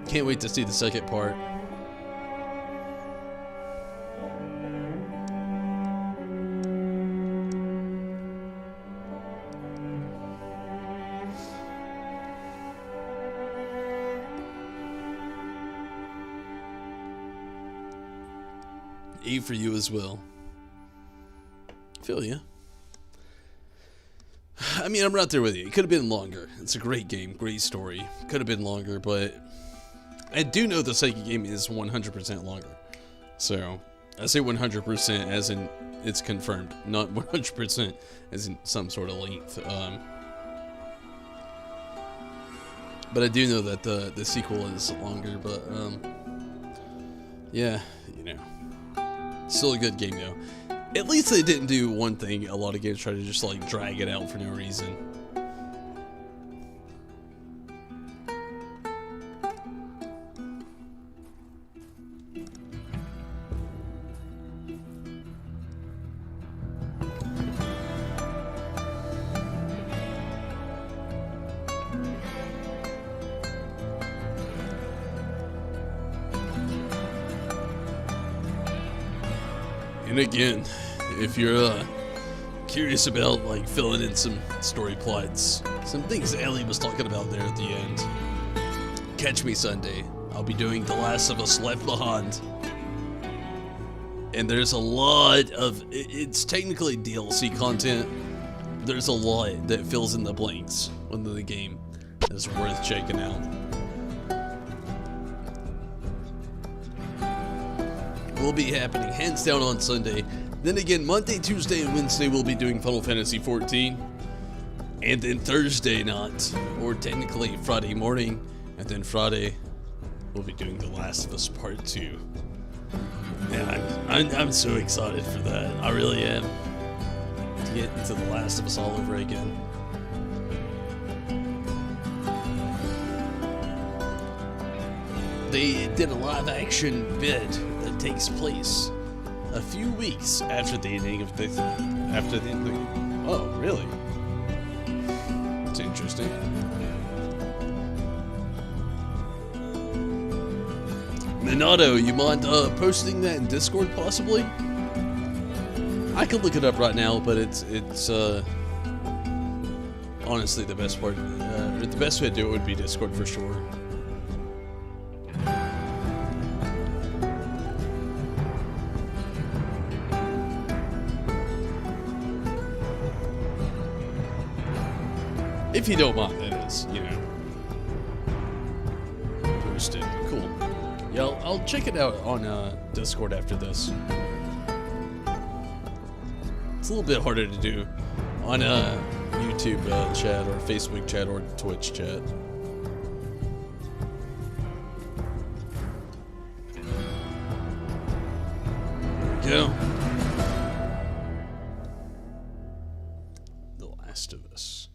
Speaker 1: Can't wait to see the second part. E for you as well. Feel ya. I mean, I'm right there with you. It could have been longer. It's a great game, great story. Could have been longer, but I do know the second game is 100% longer. So, I say 100% as in it's confirmed, not 100% as in some sort of length. But I do know that the sequel is longer, but yeah, you know. Still a good game though. At least they didn't do one thing a lot of games try to just like drag it out for no reason. And again, if you're curious about like filling in some story plots, some things Ellie was talking about there at the end, catch me Sunday. I'll be doing The Last of Us Left Behind. And there's a lot of, it's technically DLC content. There's a lot that fills in the blanks within the game that's worth checking out. Will be happening hands down on Sunday. Then again, Monday, Tuesday, and Wednesday we'll be doing Final Fantasy XIV. And then Thursday night, or technically Friday morning, and then Friday we'll be doing The Last of Us Part 2. And I'm so excited for that. I really am. To get into The Last of Us all over again. They did a live action bit that takes place a few weeks after the ending of the oh, really? It's interesting. Minato, you mind posting that in Discord possibly? I could look it up right now, but it's honestly the best part. The best way to do it would be Discord for sure. If you don't mind, that is, you know. Posted. Cool. Yeah, I'll check it out on Discord after this. It's a little bit harder to do on YouTube chat or Facebook chat or Twitch chat. There we go. The Last of Us.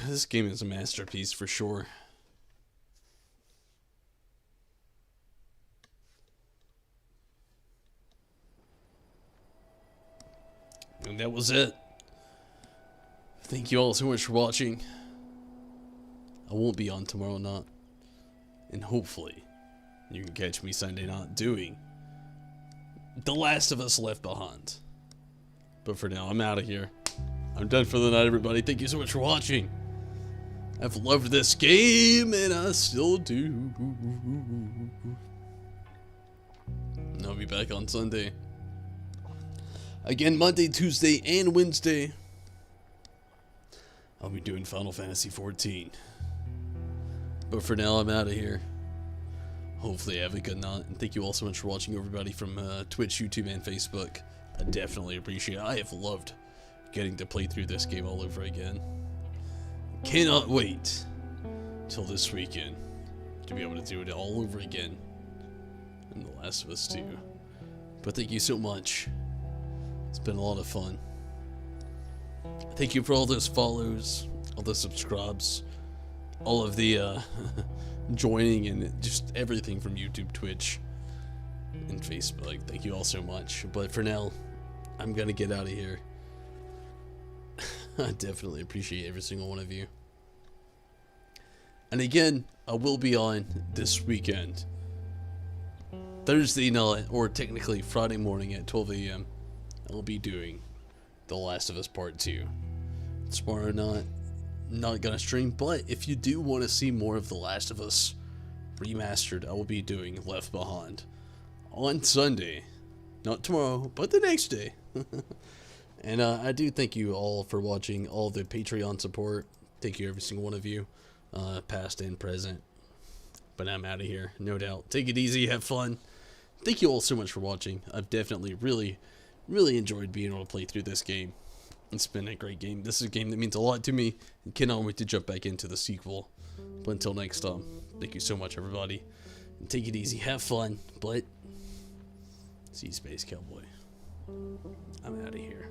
Speaker 1: This game is a masterpiece for sure. And that was it. Thank you all so much for watching. I won't be on tomorrow night. And hopefully, you can catch me Sunday night doing The Last of Us Left Behind. But for now, I'm out of here. I'm done for the night, everybody. Thank you so much for watching. I've loved this game, and I still do. And I'll be back on Sunday. Again, Monday, Tuesday, and Wednesday. I'll be doing Final Fantasy XIV. But for now, I'm out of here. Hopefully, have a good night. And thank you all so much for watching, everybody from Twitch, YouTube, and Facebook. I definitely appreciate it. I have loved getting to play through this game all over again. Cannot wait till this weekend to be able to do it all over again in The Last of Us 2. But thank you so much. It's been a lot of fun. Thank you for all those follows, all the subscribes, all of the joining and just everything from YouTube, Twitch. and Facebook. Thank you all so much. But for now, I'm gonna get out of here. I definitely appreciate every single one of you. And again, I will be on this weekend. Thursday night, or technically Friday morning at 12 a.m. I'll be doing The Last of Us Part 2. Tomorrow not gonna stream, but if you do want to see more of The Last of Us Remastered, I will be doing Left Behind on Sunday. Not tomorrow, but the next day. And I do thank you all for watching, all the Patreon support. Thank you every single one of you, past and present. But I'm out of here, no doubt. Take it easy, have fun. Thank you all so much for watching. I've definitely really enjoyed being able to play through this game. It's been a great game. This is a game that means a lot to me, and cannot wait to jump back into the sequel. But until next time, thank you so much, everybody. And take it easy, have fun, but see you, Space Cowboy. I'm out of here.